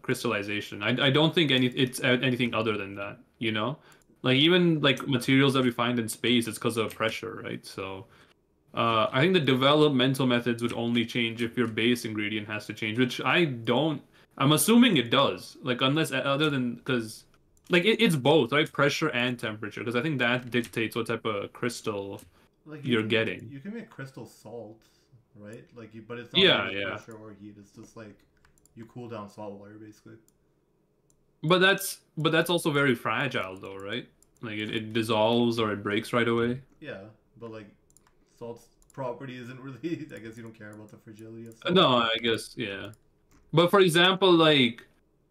crystallization. I don't think it's anything other than that. You know, like even like materials that we find in space, it's because of pressure, right? So. I think the developmental methods would only change if your base ingredient has to change, which I don't. I'm assuming it does. Like unless other than because, like it's both, right? Pressure and temperature, because I think that dictates what type of crystal Like you're can, getting. You can make crystal salt, right? Like but it's not Yeah, made with yeah. pressure or heat. It's just like you cool down salt water basically. But that's also very fragile, though, right? Like it dissolves or it breaks right away. Yeah, but like salt's property isn't really. I guess you don't care about the fragility of salt. No, I guess yeah. But for example, like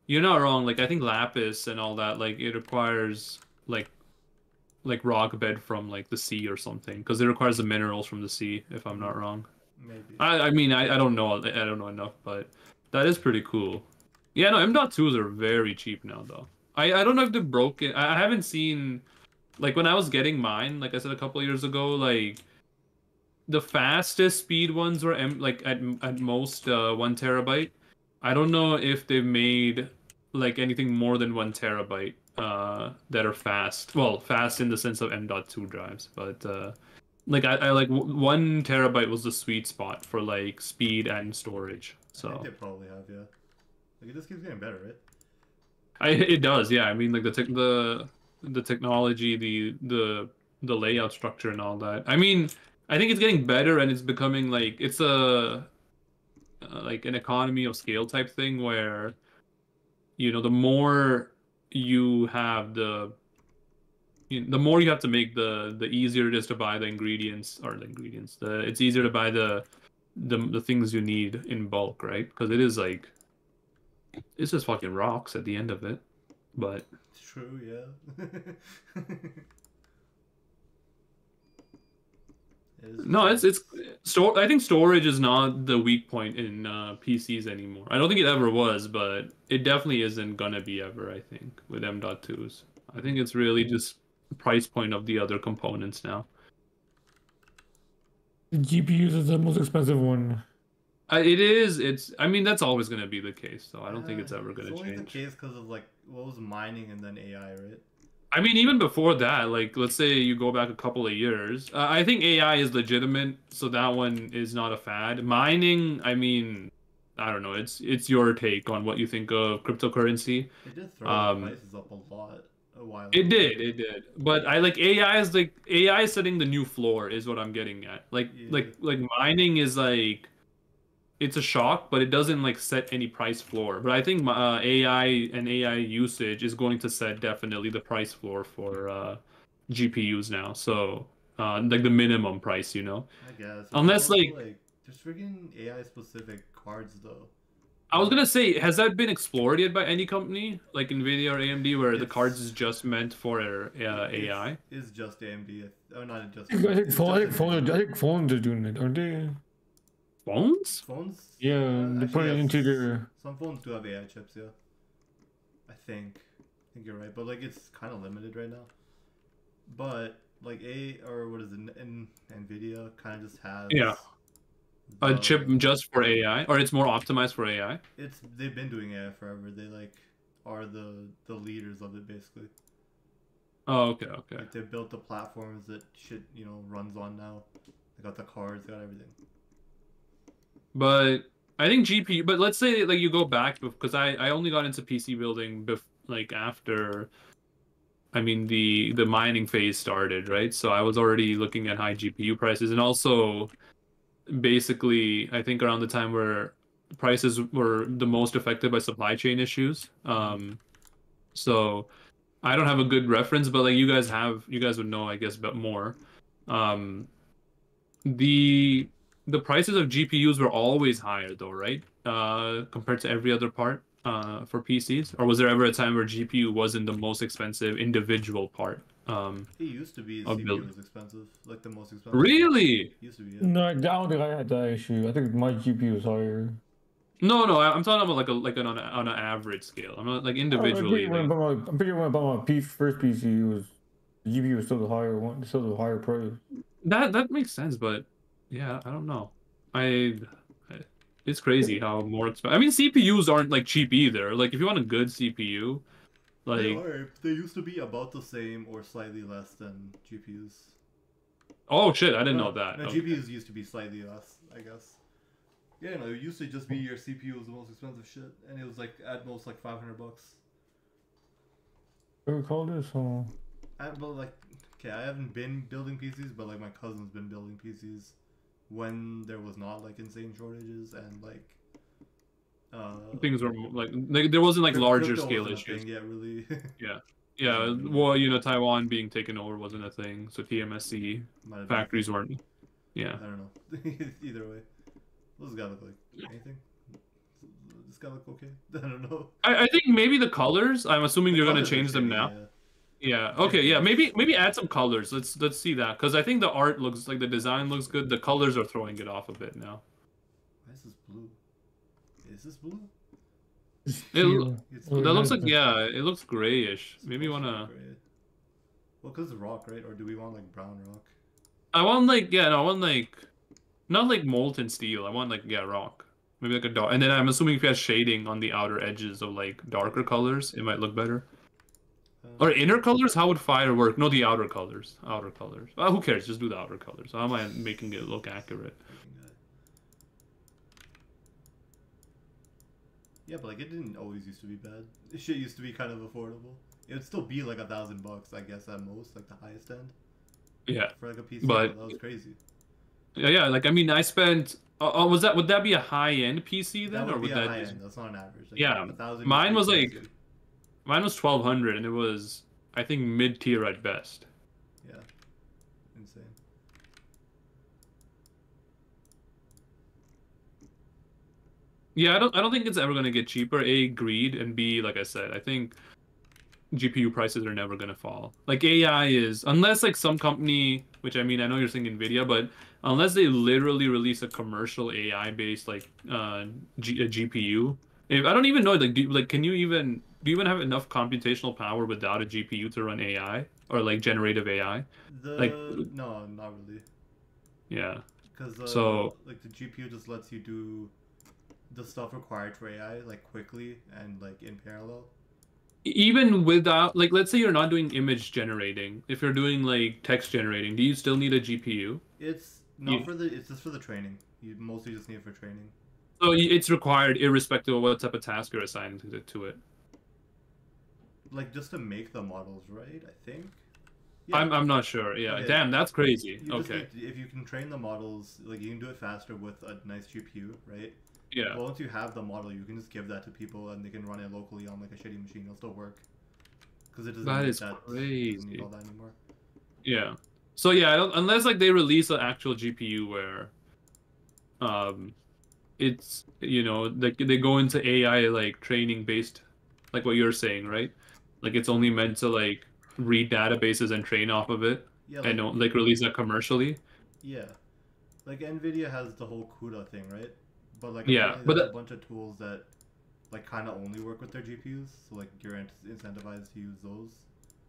you're not wrong. Like I think lapis and all that, like it requires like rock bed from like the sea or something, because it requires the minerals from the sea. If I'm not wrong. Maybe. I mean I don't know enough, but that is pretty cool. Yeah, no, M.2s are very cheap now though. I don't know if they're broken. I haven't seen like when I was getting mine, like I said a couple of years ago, like the fastest speed ones were like at most 1 TB. I don't know if they've made like anything more than 1 TB that are fast. Well, fast in the sense of M.2 drives, but like I like 1 TB was the sweet spot for like speed and storage. I think So they probably have, yeah. Like it just keeps getting better, right? it does, yeah. I mean, like the technology, the layout structure, and all that. I mean, I think it's getting better, and it's becoming like it's a like an economy of scale type thing where the more you have the more you have to make, the easier it is to buy the ingredients or the ingredients. It's easier to buy the things you need in bulk, right? Because it is like it's just fucking rocks at the end of it. But It's true, yeah. no, it's I think storage is not the weak point in PCs anymore. I don't think it ever was, but it definitely isn't gonna be ever, I think, with M.2s. I think it's really just the price point of the other components now. GPUs is the most expensive one. It is. I mean, that's always gonna be the case, so I don't think it's ever gonna It's only the change. case because of like what was mining and then AI, right? I mean, even before that, like let's say you go back a couple of years, I think AI is legitimate, so that one is not a fad. Mining, I mean, I don't know. It's your take on what you think of cryptocurrency. It did throw the prices up a lot a while ago. It did. But I like AI is setting the new floor is what I'm getting at. Like mining is like it's a shock, but it doesn't like set any price floor. But I think AI and AI usage is going to set definitely the price floor for GPUs now. So like the minimum price, I guess. Unless Also, like there's freaking AI specific cards though. I was gonna say, has that been explored yet by any company like Nvidia or AMD, where the cards is just meant for AI? It's just AMD. Oh, not just. I think phones are doing it, aren't they? Phones? Phones? Yeah, they put it into their. Some phones do have AI chips, yeah. I think you're right, but like it's kind of limited right now. But like Nvidia kind of just has. Yeah. A chip just for AI, or it's more optimized for AI? They've been doing AI forever. They like are the leaders of it basically. Oh, okay, okay. Like they built the platforms that shit, you know, runs on now. They got the cards, they got everything. But I think GPU. But let's say like you go back because I only got into PC building like after. I mean the mining phase started, right? So I was already looking at high GPU prices, and also basically I think around the time where prices were the most affected by supply chain issues. So I don't have a good reference, but like you guys would know, I guess, but more. Um, the prices of GPUs were always higher though, right? Compared to every other part for PCs, or was there ever a time where GPU wasn't the most expensive individual part? It used to be the Of CPU building. was expensive, like the most expensive. Really? Used to be. Yeah. No, I don't think I had that issue. I think my GPU was higher. No, I'm talking about like on an average scale. I'm not like individually. I'm pretty sure when I bought my first PC, it was the GPU was still the higher one, still the higher price. That makes sense, but yeah, I don't know. It's crazy how more expensive. I mean, CPUs aren't like cheap either. Like if you want a good CPU, They like are. They used to be about the same or slightly less than GPUs. oh shit, I didn't know that. No, Okay. GPUs used to be slightly less, I guess. Yeah, no, it used to just be your CPU was the most expensive shit, and it was like at most like $500. What do we call this? But like, okay, I haven't been building PCs, but like my cousin's been building PCs when there was not like insane shortages and like Things were like there wasn't like larger crypto scale wasn't a issues. thing yet, really. Yeah, well, you know, Taiwan being taken over wasn't a thing, so TMSC Might have been a factories thing. weren't. Yeah. I don't know. Either way, what does this guy look like? Anything? Does this guy look okay? I don't know. I think maybe the colors. I'm assuming The you're gonna colors are change them shitty, now. yeah. Yeah. Okay. Yeah. Maybe add some colors. Let's see that because I think the art looks like the design looks good. The colors are throwing it off a bit now. Why is this blue? Is this blue? It's That looks like it looks grayish. Maybe you wanna. Gray. Well, cause it's rock, right? Or do we want like brown rock? I want like no, I want like not like molten steel. I want like rock. Maybe like a dark. And then I'm assuming if you have shading on the outer edges of like darker colors, it might look better. Or inner colors? How would fire work? No, the outer colors. Outer colors. Who cares? Just do the outer colors. How am I making it look accurate? Yeah, but like it didn't always used to be bad. This shit used to be kind of affordable. It would still be like $1,000, I guess, at most, like the highest end Yeah. for like a PC. But that was crazy. yeah, like I mean, I spent. Would that be a high end PC then, That or would would be a that? high Just... end. That's not an average. Like, Yeah, 1,000 mine was like crazy. mine was 1200, and it was I think mid tier at best. Yeah, insane. Yeah, I don't think it's ever gonna get cheaper. A, greed, and B, like I said, I think GPU prices are never gonna fall. Like AI is, unless like some company, which I mean I know you're saying Nvidia, but unless they literally release a commercial AI based like a GPU, if I don't even know like can you even do you even have enough computational power without a GPU to run AI or like generative AI? Like No, not really. yeah. Because So like the GPU just lets you do the stuff required for AI like quickly and like in parallel. even without like let's say you're not doing image generating, if you're doing like text generating, do you still need a GPU? It's not for the. It's just for the training. You mostly just need it for training. So it's required irrespective of what type of task you're assigning to it. Like just to make the models, right? I think. I'm not sure. Yeah. Okay. Damn, that's crazy. You just Okay. need, if you can train the models, like you can do it faster with a nice GPU, right? Yeah. But once you have the model, you can just give that to people and they can run it locally on like a shitty machine. It'll still work. Because it doesn't That need is that. It doesn't crazy. need all that anymore. Yeah. So yeah, I don't, unless like they release an actual GPU where, it's you know like they go into AI like training based, like what you're saying, right? Like it's only meant to like read databases and train off of it, Yeah. and don't like release that commercially. Yeah. Like Nvidia has the whole CUDA thing, right? But like Yeah, apparently but there's a bunch of tools that like kind of only work with their GPUs, so like you're incentivized to use those.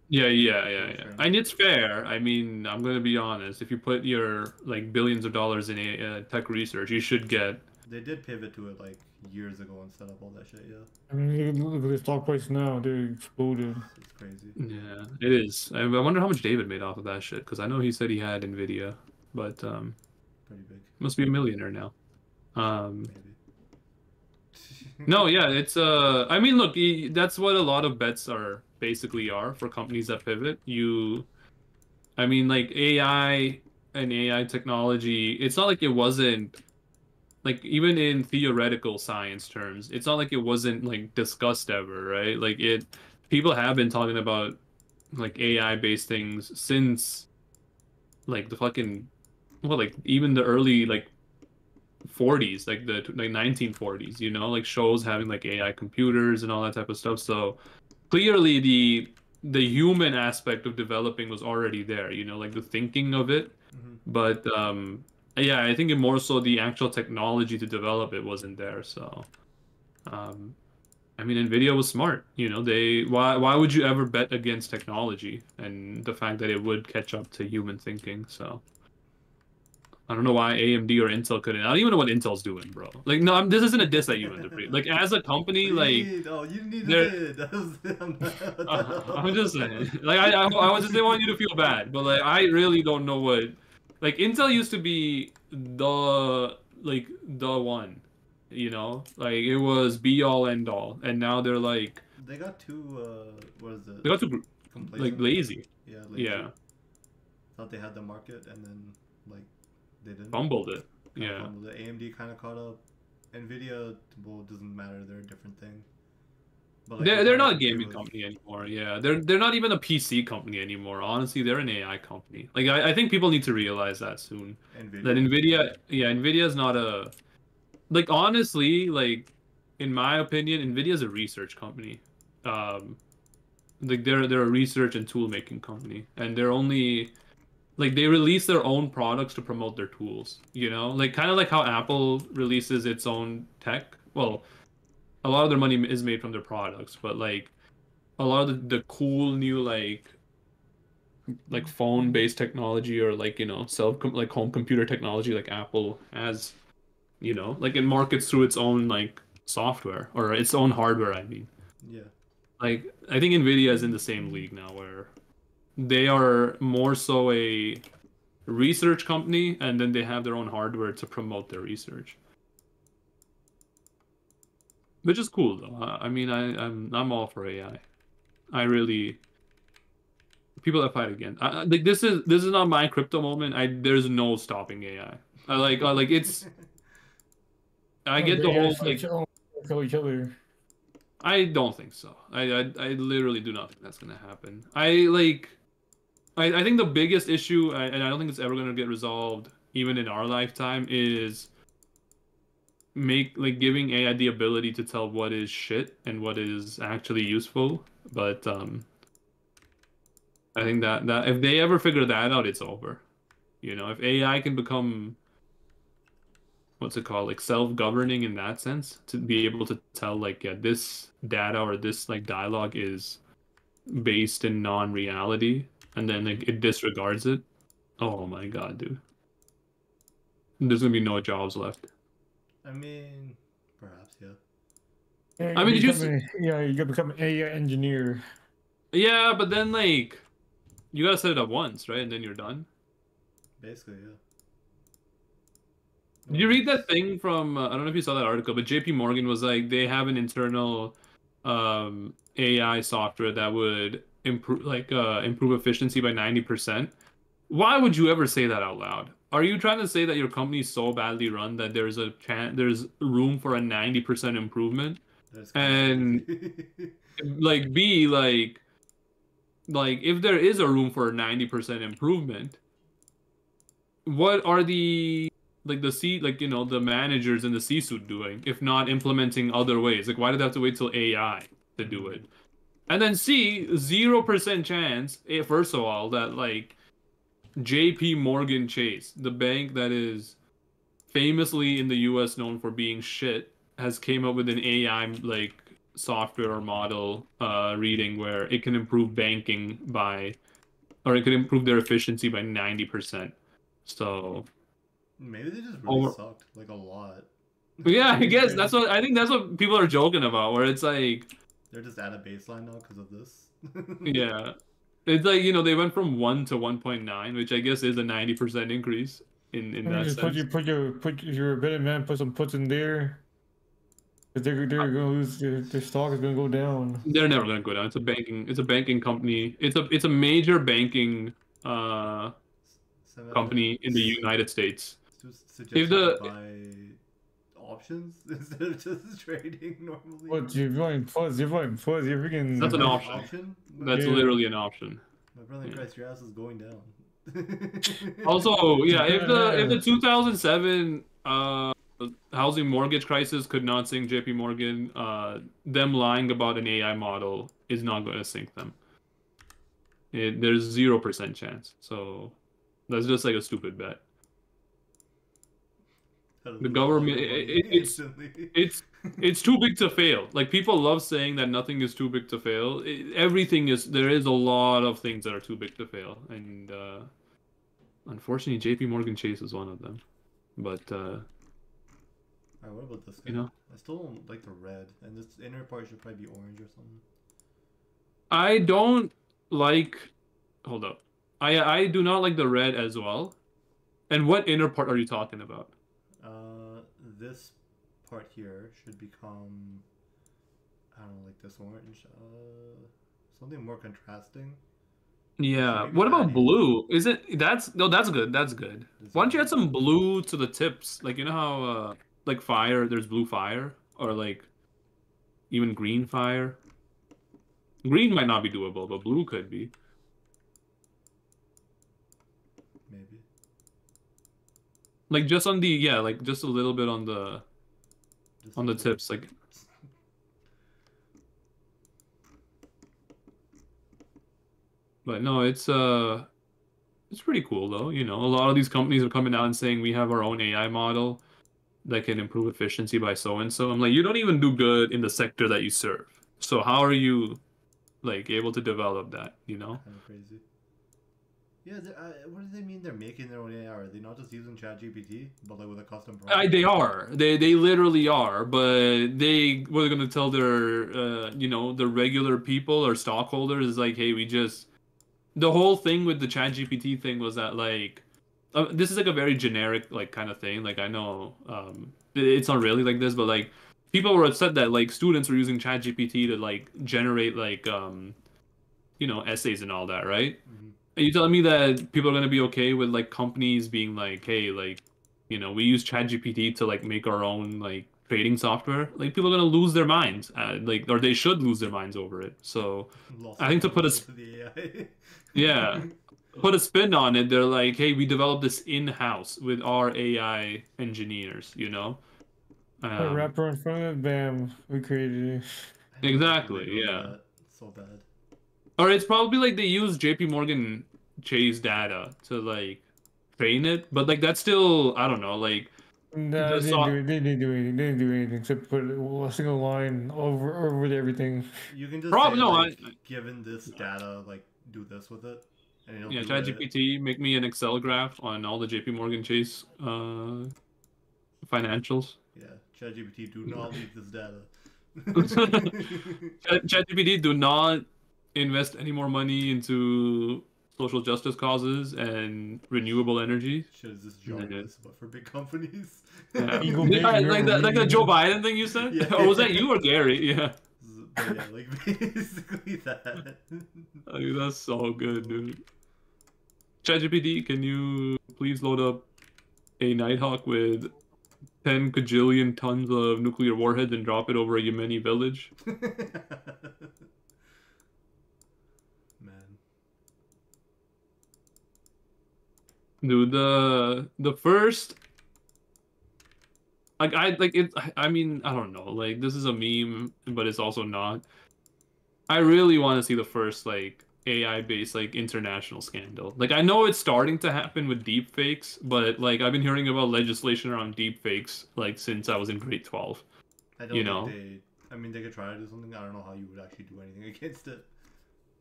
Yeah. Sure. And it's fair. I mean, I'm gonna be honest. If you put your like billions of dollars in tech research, you should get They did pivot to it like years ago and set up all that shit. Yeah, I mean, look at the stock price now. They're exploded. it's crazy. Yeah, it is. I wonder how much David made off of that shit, because I know he said he had Nvidia, but Pretty big, must be a millionaire now. maybe. No, yeah, it's I mean, look, that's what a lot of bets are basically are for companies that pivot. I mean, like AI and AI technology, it's not like it wasn't like even in theoretical science terms, it's not like it wasn't like discussed ever, right? Like people have been talking about like AI based things since like the fucking well, like even the early like 40s, like the like 1940s, you know, like shows having like AI computers and all that type of stuff. So clearly the human aspect of developing was already there, you know, like the thinking of it. Mhm. But yeah, I think it more so the actual technology to develop it wasn't there. So I mean, Nvidia was smart, you know, why would you ever bet against technology and the fact that it would catch up to human thinking? So I don't know why AMD or Intel couldn't. I don't even know what Intel's doing, bro. Like, no, this isn't a diss at you, Interpret. Like, as a company, like, Oh, you need they're- to bid. I'm just saying. Like, I just didn't want you to feel bad, but like, I really don't know what. Like, Intel used to be the one, you know, like it was be all end all, and now they're like They got too what is it? they got too Complacent? like lazy. Yeah, lazy. Yeah, Thought they had the market and then like they didn't. fumbled it. Kinda Yeah. fumbled it. AMD kind of caught up. Nvidia, well, doesn't matter. They're a different thing. But like, They're kinda not a compete gaming with- company anymore. Yeah, they're not even a PC company anymore. Honestly, they're an AI company. Like I think people need to realize that soon. Nvidia. That Nvidia is not a like honestly like in my opinion, Nvidia is a research company. Like they're a research and tool making company, and they're only like they release their own products to promote their tools. You know, like kind of like how Apple releases its own tech. Well, a lot of their money is made from their products, but like a lot of the cool new like phone based technology or like you know like home computer technology like Apple has, you know, like it markets through its own like software or its own hardware, I mean. Yeah. Like I think Nvidia is in the same league now where they are more so a research company and then they have their own hardware to promote their research. Which is cool though. I mean I'm all for AI. I really people that fight again. Like this is not my crypto moment. There's no stopping AI. I like it's I get the whole like Kill each other. I don't think so. I literally do not think that's gonna happen. I think the biggest issue, and I don't think it's ever gonna get resolved, even in our lifetime, is giving AI the ability to tell what is shit and what is actually useful. But I think that if they ever figure that out, it's over. You know, if AI can become what's it called, like self-governing in that sense, to be able to tell like yeah, this data or this like dialogue is based in non-reality, and then like it disregards it. Oh my god, dude. There's gonna be no jobs left. I mean, perhaps, yeah. Yeah, I mean, did you you gotta become an AI engineer. Yeah, but then like you gotta set it up once, right? And then you're done. Basically, yeah. Did you read that thing from I don't know if you saw that article, but JP Morgan was like they have an internal AI software that would improve efficiency by 90%. Why would you ever say that out loud? Are you trying to say that your company is so badly run that there's room for a 90% improvement? That's And like B like if there is a room for a 90% improvement, what are the you know the managers in the C-suite doing if not implementing other ways? Like why do they have to wait till AI to do it? And then C, 0% chance, first of all, that like JP Morgan Chase, the bank that is famously in the US known for being shit, has came up with an AI like software or model reading where it can improve banking or it could improve their efficiency by 90%. So maybe they just really Over- sucked, like a lot. Yeah, I guess I think that's what people are joking about, where it's like, they're just at a baseline now because of this. yeah, it's like, you know, they went from 1 to 1.9, which I guess is a 90% increase in I mean, that just sense. put if you're a betting man, put some puts in there. Cause they're gonna lose their stock is gonna go down. They're never gonna go down. It's a banking company. It's a major banking So, company in the United States. suggest If you the buy options instead of just trading normally. What you're buying fuzz? You're buying fuzz. You're freaking. That's an option. That's Yeah. literally an option. My brother in Christ, your ass is going down. Also, yeah, if the 2007 housing mortgage crisis could not sink JP Morgan, them lying about an AI model is not going to sink them. There's 0% chance. So that's just like a stupid bet. The government, it's too big to fail. Like, people love saying that nothing is too big to fail. Everything is. There is a lot of things that are too big to fail, and unfortunately, JP Morgan Chase is one of them. But Alright, what about this guy? you know, I still don't like the red, and this inner part should probably be orange or something. I don't like. Hold up. I do not like the red as well. And what inner part are you talking about? This part here should become, I don't know, like this orange. Something more contrasting. Yeah. Maybe What about adding- blue? Is it? That's no. That's good. That's good. This Why don't you one. add some blue to the tips? Like, you know how like fire, there's blue fire, or like even green fire. Green might not be doable, but blue could be. Maybe. Like, just on the, yeah, like just a little bit on the Just on the like tips, like. But no, it's pretty cool though. You know, a lot of these companies are coming out and saying we have our own AI model that can improve efficiency by so and so. I'm like, you don't even do good in the sector that you serve. So how are you like able to develop that, you know? Kind of crazy. Yeah, what do they mean they're making their own AI? Are they not just using ChatGPT, but like with a custom prompt? They are. They literally are, but they were gonna tell their you know, the regular people or stockholders is like, hey, we just, the whole thing with the ChatGPT thing was that like this is like a very generic like kind of thing. Like, I know it's not really like this, but like people were upset that like students were using ChatGPT to like generate like you know, essays and all that, right? Mm-hmm. Are you telling me that people are gonna be okay with like companies being like, hey, like, you know, we use ChatGPT to like make our own like trading software? Like, people are gonna lose their minds, like, or they should lose their minds over it. So I think to put the AI. yeah, put a spin on it, they're like, hey, we developed this in-house with our AI engineers, you know? Put a wrapper in front of it, bam, we created it. Exactly, yeah. That so bad. Or it's probably like they use JP Morgan Chase data to like train it, but like that's still, I don't know, like No, they didn't do anything. They didn't do anything except put a single line over everything. You can just Probably say, no, like, given this data, like do this with it, and it'll yeah, do it. ChatGPT, make me an Excel graph on all the JP Morgan Chase financials. Yeah, ChatGPT, do not leak this data. ChatGPT, do not invest any more money into social justice causes and renewable energy. Shit, is this jargon, but for big companies? Yeah. Eagle Yeah, Big, like the Joe Biden thing you said? Yeah. Or was that you or Gary? Yeah. But yeah, like basically that. Like, that's so good, dude. ChatGPT, can you please load up a Nighthawk with 10 gajillion tons of nuclear warheads and drop it over a Yemeni village? Man. Dude, the first, like, I mean, I don't know, like, this is a meme, but it's also not. I really want to see the first like AI based like international scandal. Like, I know it's starting to happen with deepfakes, but like I've been hearing about legislation around deepfakes like since I was in grade 12. I don't You think know? I mean, they could try to do something. I don't know how you would actually do anything against it.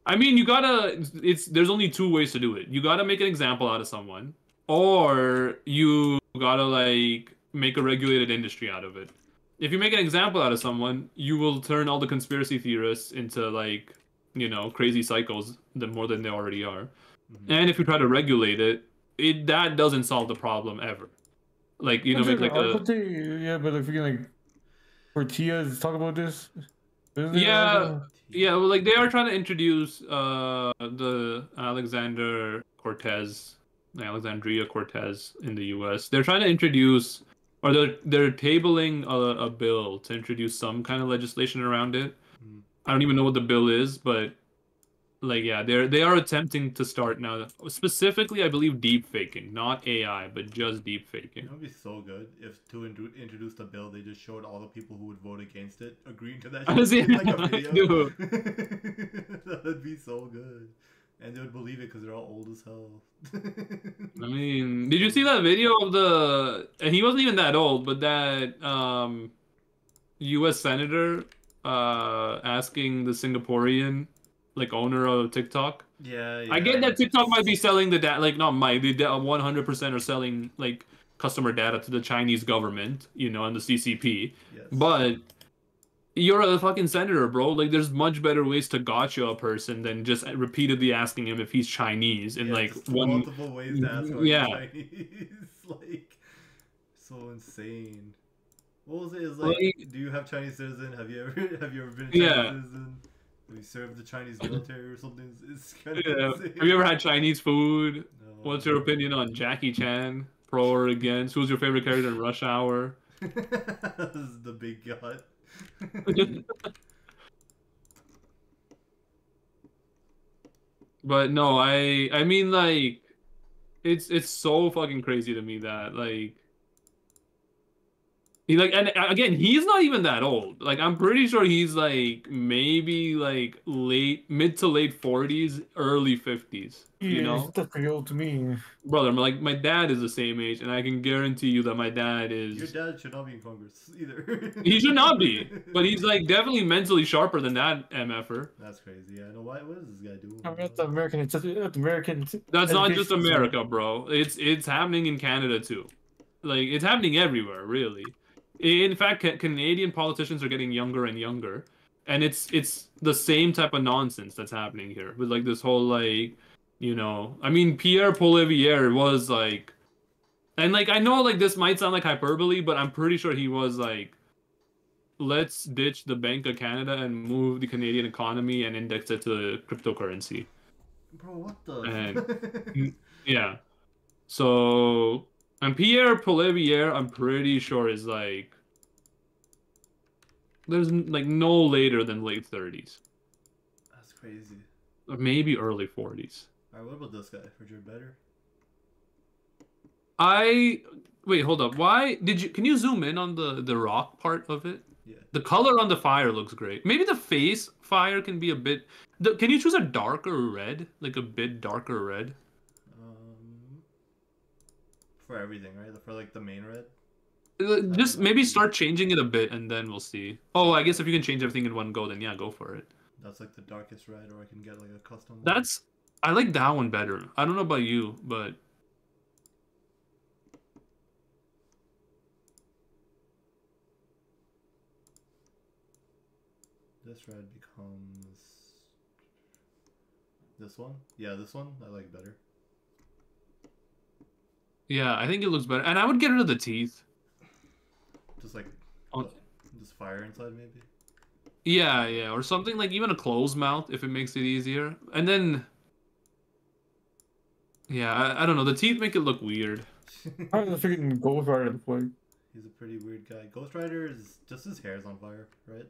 I mean, you gotta, there's only two ways to do it. You gotta make an example out of someone, or you gotta like make a regulated industry out of it. If you make an example out of someone, you will turn all the conspiracy theorists into like, you know, crazy psychos more than they already are. Mm-hmm. And if you try to regulate it, that doesn't solve the problem ever. Like, you know, make like a yeah, but if you can like Tortillas talk about this. Yeah, yeah, well, like they are trying to introduce the Alexandria Cortez in the U.S. They're trying to introduce, or they're tabling a bill to introduce some kind of legislation around it. Mm. I don't even know what the bill is, but like yeah, they are attempting to start now. Specifically, I believe deep faking, not AI, but just deep faking. It would be so good if to introduce the bill, they just showed all the people who would vote against it agreeing to that shit in like a video. That would be so good. And they would believe it because they're all old as hell. I mean, did you see that video of and he wasn't even that old, but that U.S. senator asking the Singaporean like owner of TikTok? Yeah. I get that TikTok might be selling the data, like not might, they 100% are selling like customer data to the Chinese government, you know, and the CCP. Yes. But you're a fucking senator, bro. Like, there's much better ways to gotcha a person than just repeatedly asking him if he's Chinese in like multiple ways to ask him yeah. Chinese. Like, so insane. What was it? It's like, do you have Chinese citizen? Have you ever been a Chinese citizen? Have you served the Chinese military or something? It's kind of insane. Have you ever had Chinese food? No. What's your opinion on Jackie Chan? Pro or against? Who's your favorite character in Rush Hour? This is the big gut. But no, I mean like it's so fucking crazy to me that like and again, he's not even that old. Like, I'm pretty sure he's like maybe like mid to late 40s, early 50s. You know, that's pretty old to me, brother. Like, my dad is the same age, and I can guarantee you that my dad is. Your dad should not be in Congress either. He should not be, but he's like definitely mentally sharper than that mf'er. That's crazy. Yeah, I know why. What is this guy doing? I mean, that's American. It's American. That's not just America, bro. It's happening in Canada too. Like, it's happening everywhere, really. In fact, Canadian politicians are getting younger and younger, and it's the same type of nonsense that's happening here with like this whole like, you know, I mean, Pierre Poilievre was like, and like I know like this might sound like hyperbole, but I'm pretty sure he was like, let's ditch the Bank of Canada and move the Canadian economy and index it to cryptocurrency. Bro, what the? And, yeah, so. And Pierre Poilievre, I'm pretty sure is like, there's like no later than late 30s. That's crazy. Or maybe early 40s. Alright, what about this guy? Richard Better? Wait, hold up. Can you zoom in on the rock part of it? Yeah. The color on the fire looks great. Maybe the face fire can be a bit, can you choose a darker red? Like a bit darker red? For everything, right? For like the main red? Just maybe start changing it a bit and then we'll see. Oh, I guess if you can change everything in one go, then yeah, go for it. That's like the darkest red, or I can get like a custom one. I like that one better. I don't know about you, but... This red becomes... this one? Yeah, this one I like better. Yeah, I think it looks better. And I would get rid of the teeth. Just like, just fire inside maybe? Yeah, or something like even a closed mouth if it makes it easier. And then, yeah, I don't know. The teeth make it look weird. How does the freaking Ghost Rider look like? He's a pretty weird guy. Ghost Rider is just his hair's on fire, right?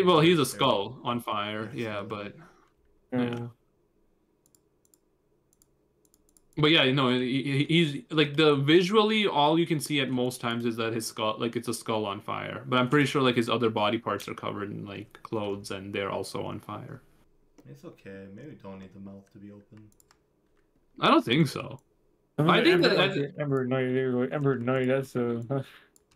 Well, he's a skull on fire. Yeah, but yeah. But yeah, you know, he's like visually all you can see at most times is that his skull, like it's a skull on fire. But I'm pretty sure like his other body parts are covered in like clothes and they're also on fire. It's okay. Maybe we don't need the mouth to be open. I don't think so. I think Ember Knight. That's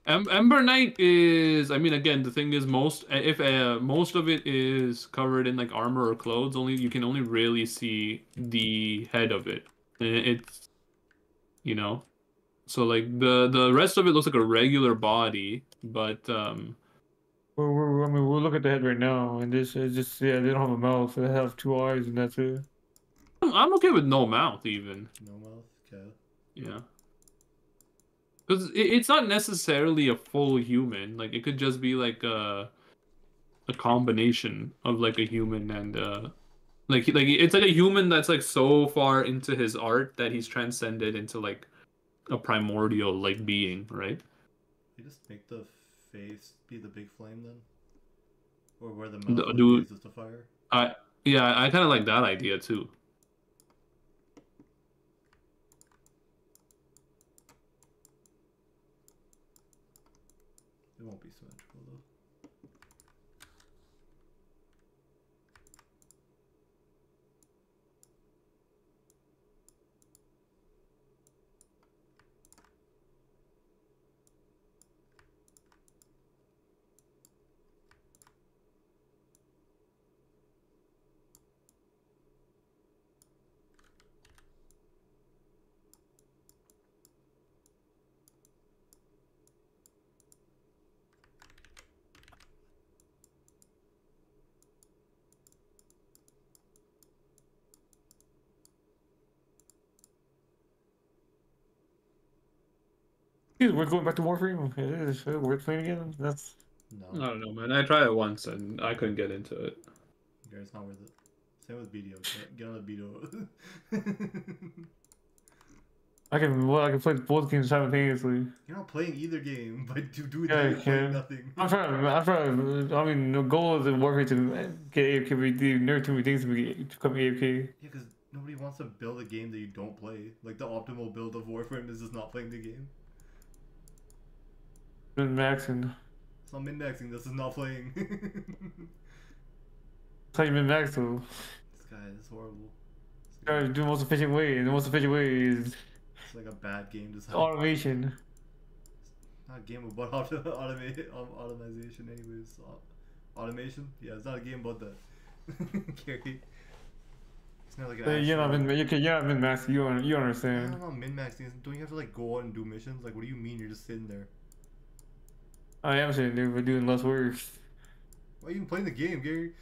Ember Knight is. I mean, again, the thing is most of it is covered in like armor or clothes. You can only really see the head of it. It's, you know, So like the rest of it looks like a regular body, but I mean, we'll look at the head right now, and this is just yeah, they don't have a mouth. They have 2 eyes, and that's it. I'm okay with no mouth even. No mouth. Okay. Yeah. Because it's not necessarily a full human. Like it could just be like a combination of like a human and like it's like a human that's like so far into his art that he's transcended into like a primordial like being, right? You just make the face be the big flame then, or where the mouth Do uses the fire. yeah, I kind of like that idea too. It won't be symmetrical though. Dude, we're going back to Warframe. It is. We're playing again. That's. I No, don't know, man. I tried it once and I couldn't get into it. yeah, it's not worth it. Same with BDO. Get on the BDO. I can play both games simultaneously. You're not playing either game, but to do Yeah, that, I you're playing can. nothing. I'm trying. I mean, the goal is in Warframe to get AFK. We do never too many things to become AFK. Yeah, because nobody wants to build a game that you don't play. Like the optimal build of Warframe is just not playing the game. Min maxing. It's not min-maxing. This is not playing. Play min max though. This guy is horrible. Gotta do the most efficient way. And the most efficient way is It's like a bad game design. automation. Not a game about automation anyways. Automation? Yeah, it's not a game about that. Gary. It's not like an You're not actual- you're not min maxing. You I understand? don't know, min-maxing. Don't you have to like go out and do missions? Like, what do you mean you're just sitting there? I am sitting there, but doing less work. Why are you even playing the game, Gary?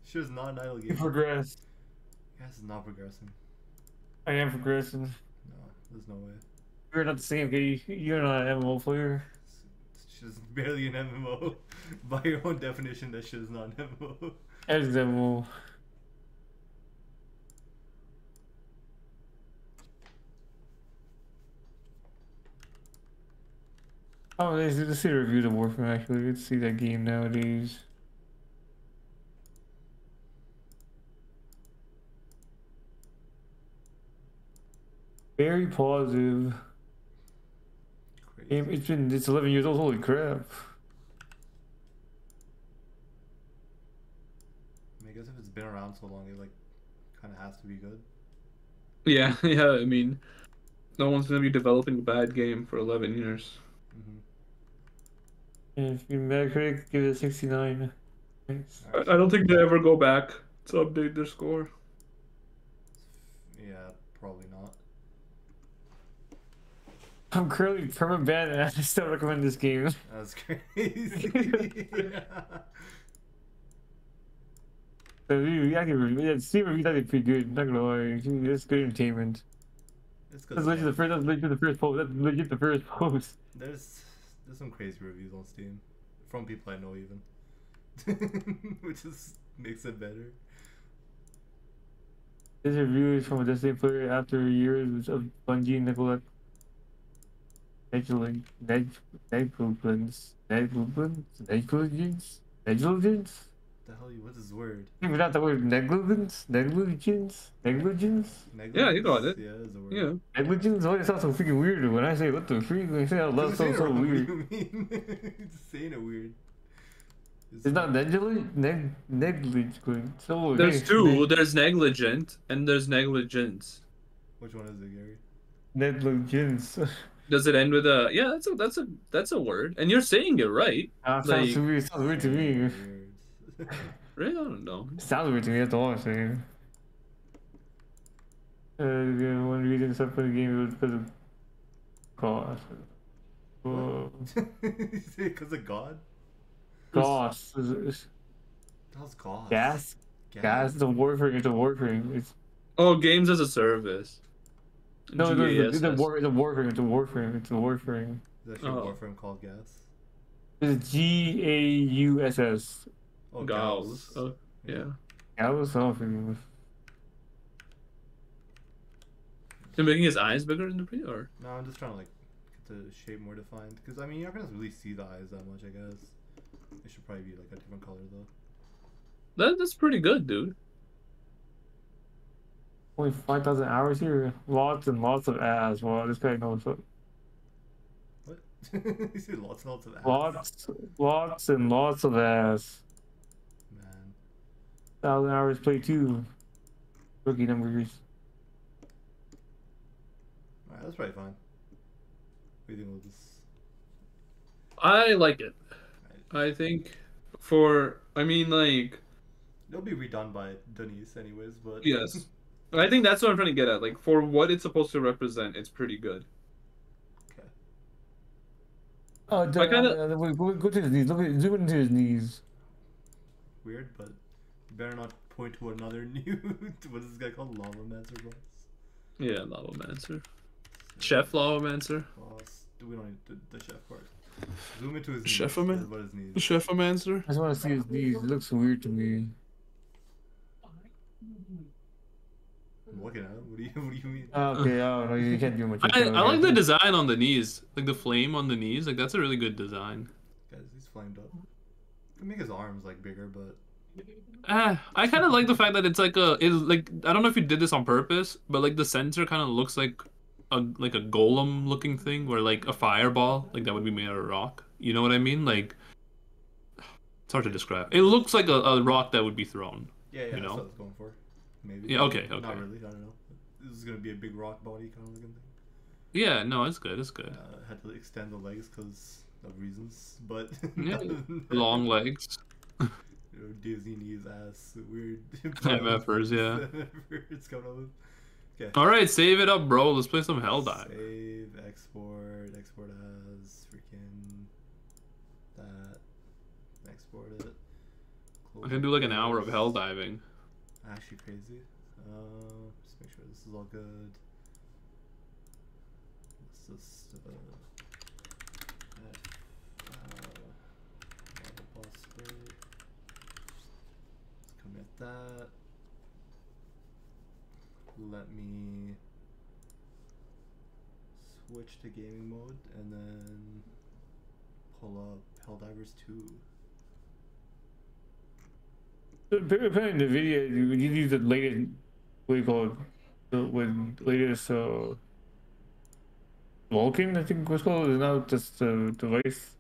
Shit is not an idle You game. progress. Yeah, this is not progressing. I am progressing. No, there's no way. We're not the same, okay? You're not an MMO player. This shit is barely an MMO. By your own definition, that shit is not an MMO. As MMO. Oh, let's see the reviews of Warframe actually. Let's see that game nowadays. Very positive. Crazy. It's 11 years old. Holy crap! I guess if it's been around so long, it like kind of has to be good. Yeah, yeah. I mean, no one's gonna be developing a bad game for 11 years. And if you Metacritic, give it a 69. Thanks. I don't think they ever go back to update their score. Yeah, probably not. I'm currently perma banned, and I still recommend this game. That's crazy. So Steam reviews actually pretty good. Not gonna lie, it's good entertainment. It's That's good. legit the first. That's legit the first post. That's legit the first post. There's some crazy reviews on Steam from people I know even, which is makes it better. This review is from a Destiny player after years of Bungie neglect. Negligence. The hell you? What's this word? Even not the word negligence. Negligence? Yeah, you got it. Yeah, that's a word. Yeah. Negligence? Why it sounds so freaking weird when I say what the freak? When I say it out loud, it sounds so weird. What do you mean? It's saying it weird. It's not negligent. So There's two. There's negligent and there's negligence. Which one is it, Gary? Negligence. Does it end with a? Yeah, that's a word, and you're saying it right. Sounds Like- weird. Sounds weird to me. Words. Really, I don't know. Sounds weird to me. That's all I'm saying. One reason I started playing the game was because of Gosh. Because of God? Gosh. That was God. Gas? Gas? It's a Warframe. It's a Warframe. It's Oh, games as a service. no, it's a GASS. Warframe. It's a Warframe. It's a Warframe. There's actually Oh. a Warframe called Gas. It's GAUSS. Oh, Gauss. Oh, yeah. Yeah, I was something. They're making his eyes bigger in the pre, or No, I'm just trying to like get the shape more defined. Because I mean, you're not gonna really see the eyes that much, I guess. It should probably be like a different color though. that's pretty good, dude. Only 5,000 hours here. Lots and lots of ass. Wow, this guy knows what. What? You see lots and lots of ass. Lots and lots of ass. Man. 1,000 hours played too. Rookie numbers. Alright, that's probably fine. What do you think we'll just... I like it. I think I mean, like, It'll be redone by Denise anyways, but... yes. I think that's what I'm trying to get at. Like, for what it's supposed to represent, it's pretty good. Okay. Oh, I kinda- go to his knees. Look at zoom into his knees. Weird, but you better not point to another new... what is this guy called? Lavamancer boss? Yeah, Lavamancer. Chef Lavamancer. Boss. We don't need the chef part. Zoom into his knees. Chefaman- That's what his knees. Chefamancer. I just want to see his knees. It looks weird to me. I'm looking at him. What do you mean? Okay, oh no, you can't do much. I like the design on the knees, like the flame on the knees. Like that's a really good design. Guys, he's flamed up. You can make his arms like bigger, but I kind of like the fact that it's like I don't know if you did this on purpose, but like the center kind of looks like a golem looking thing, or like a fireball, like that would be made out of rock. You know what I mean? Like it's hard to describe. It looks like a rock that would be thrown. yeah, You that's know? what I was going for. Maybe. Yeah, okay. Not really. I don't know. This is gonna be a big rock body kind of looking thing. Yeah, no, it's good. It's good. Had to extend the legs because of reasons, but Yeah, long legs. You know, Disney knees ass weird. MFers, yeah. It's coming up with. Okay. All right, save it up, bro. Let's play some Helldive. Save, export as freaking that. Export it. I can do like an hour of Helldiving. Actually crazy. Just make sure this is all good. Let's just let's commit that. Let me switch to gaming mode and then pull up Helldivers 2. Apparently in the video, you use the latest, what do you call it? With latest Vulcan, I think it was called. Is now just the device.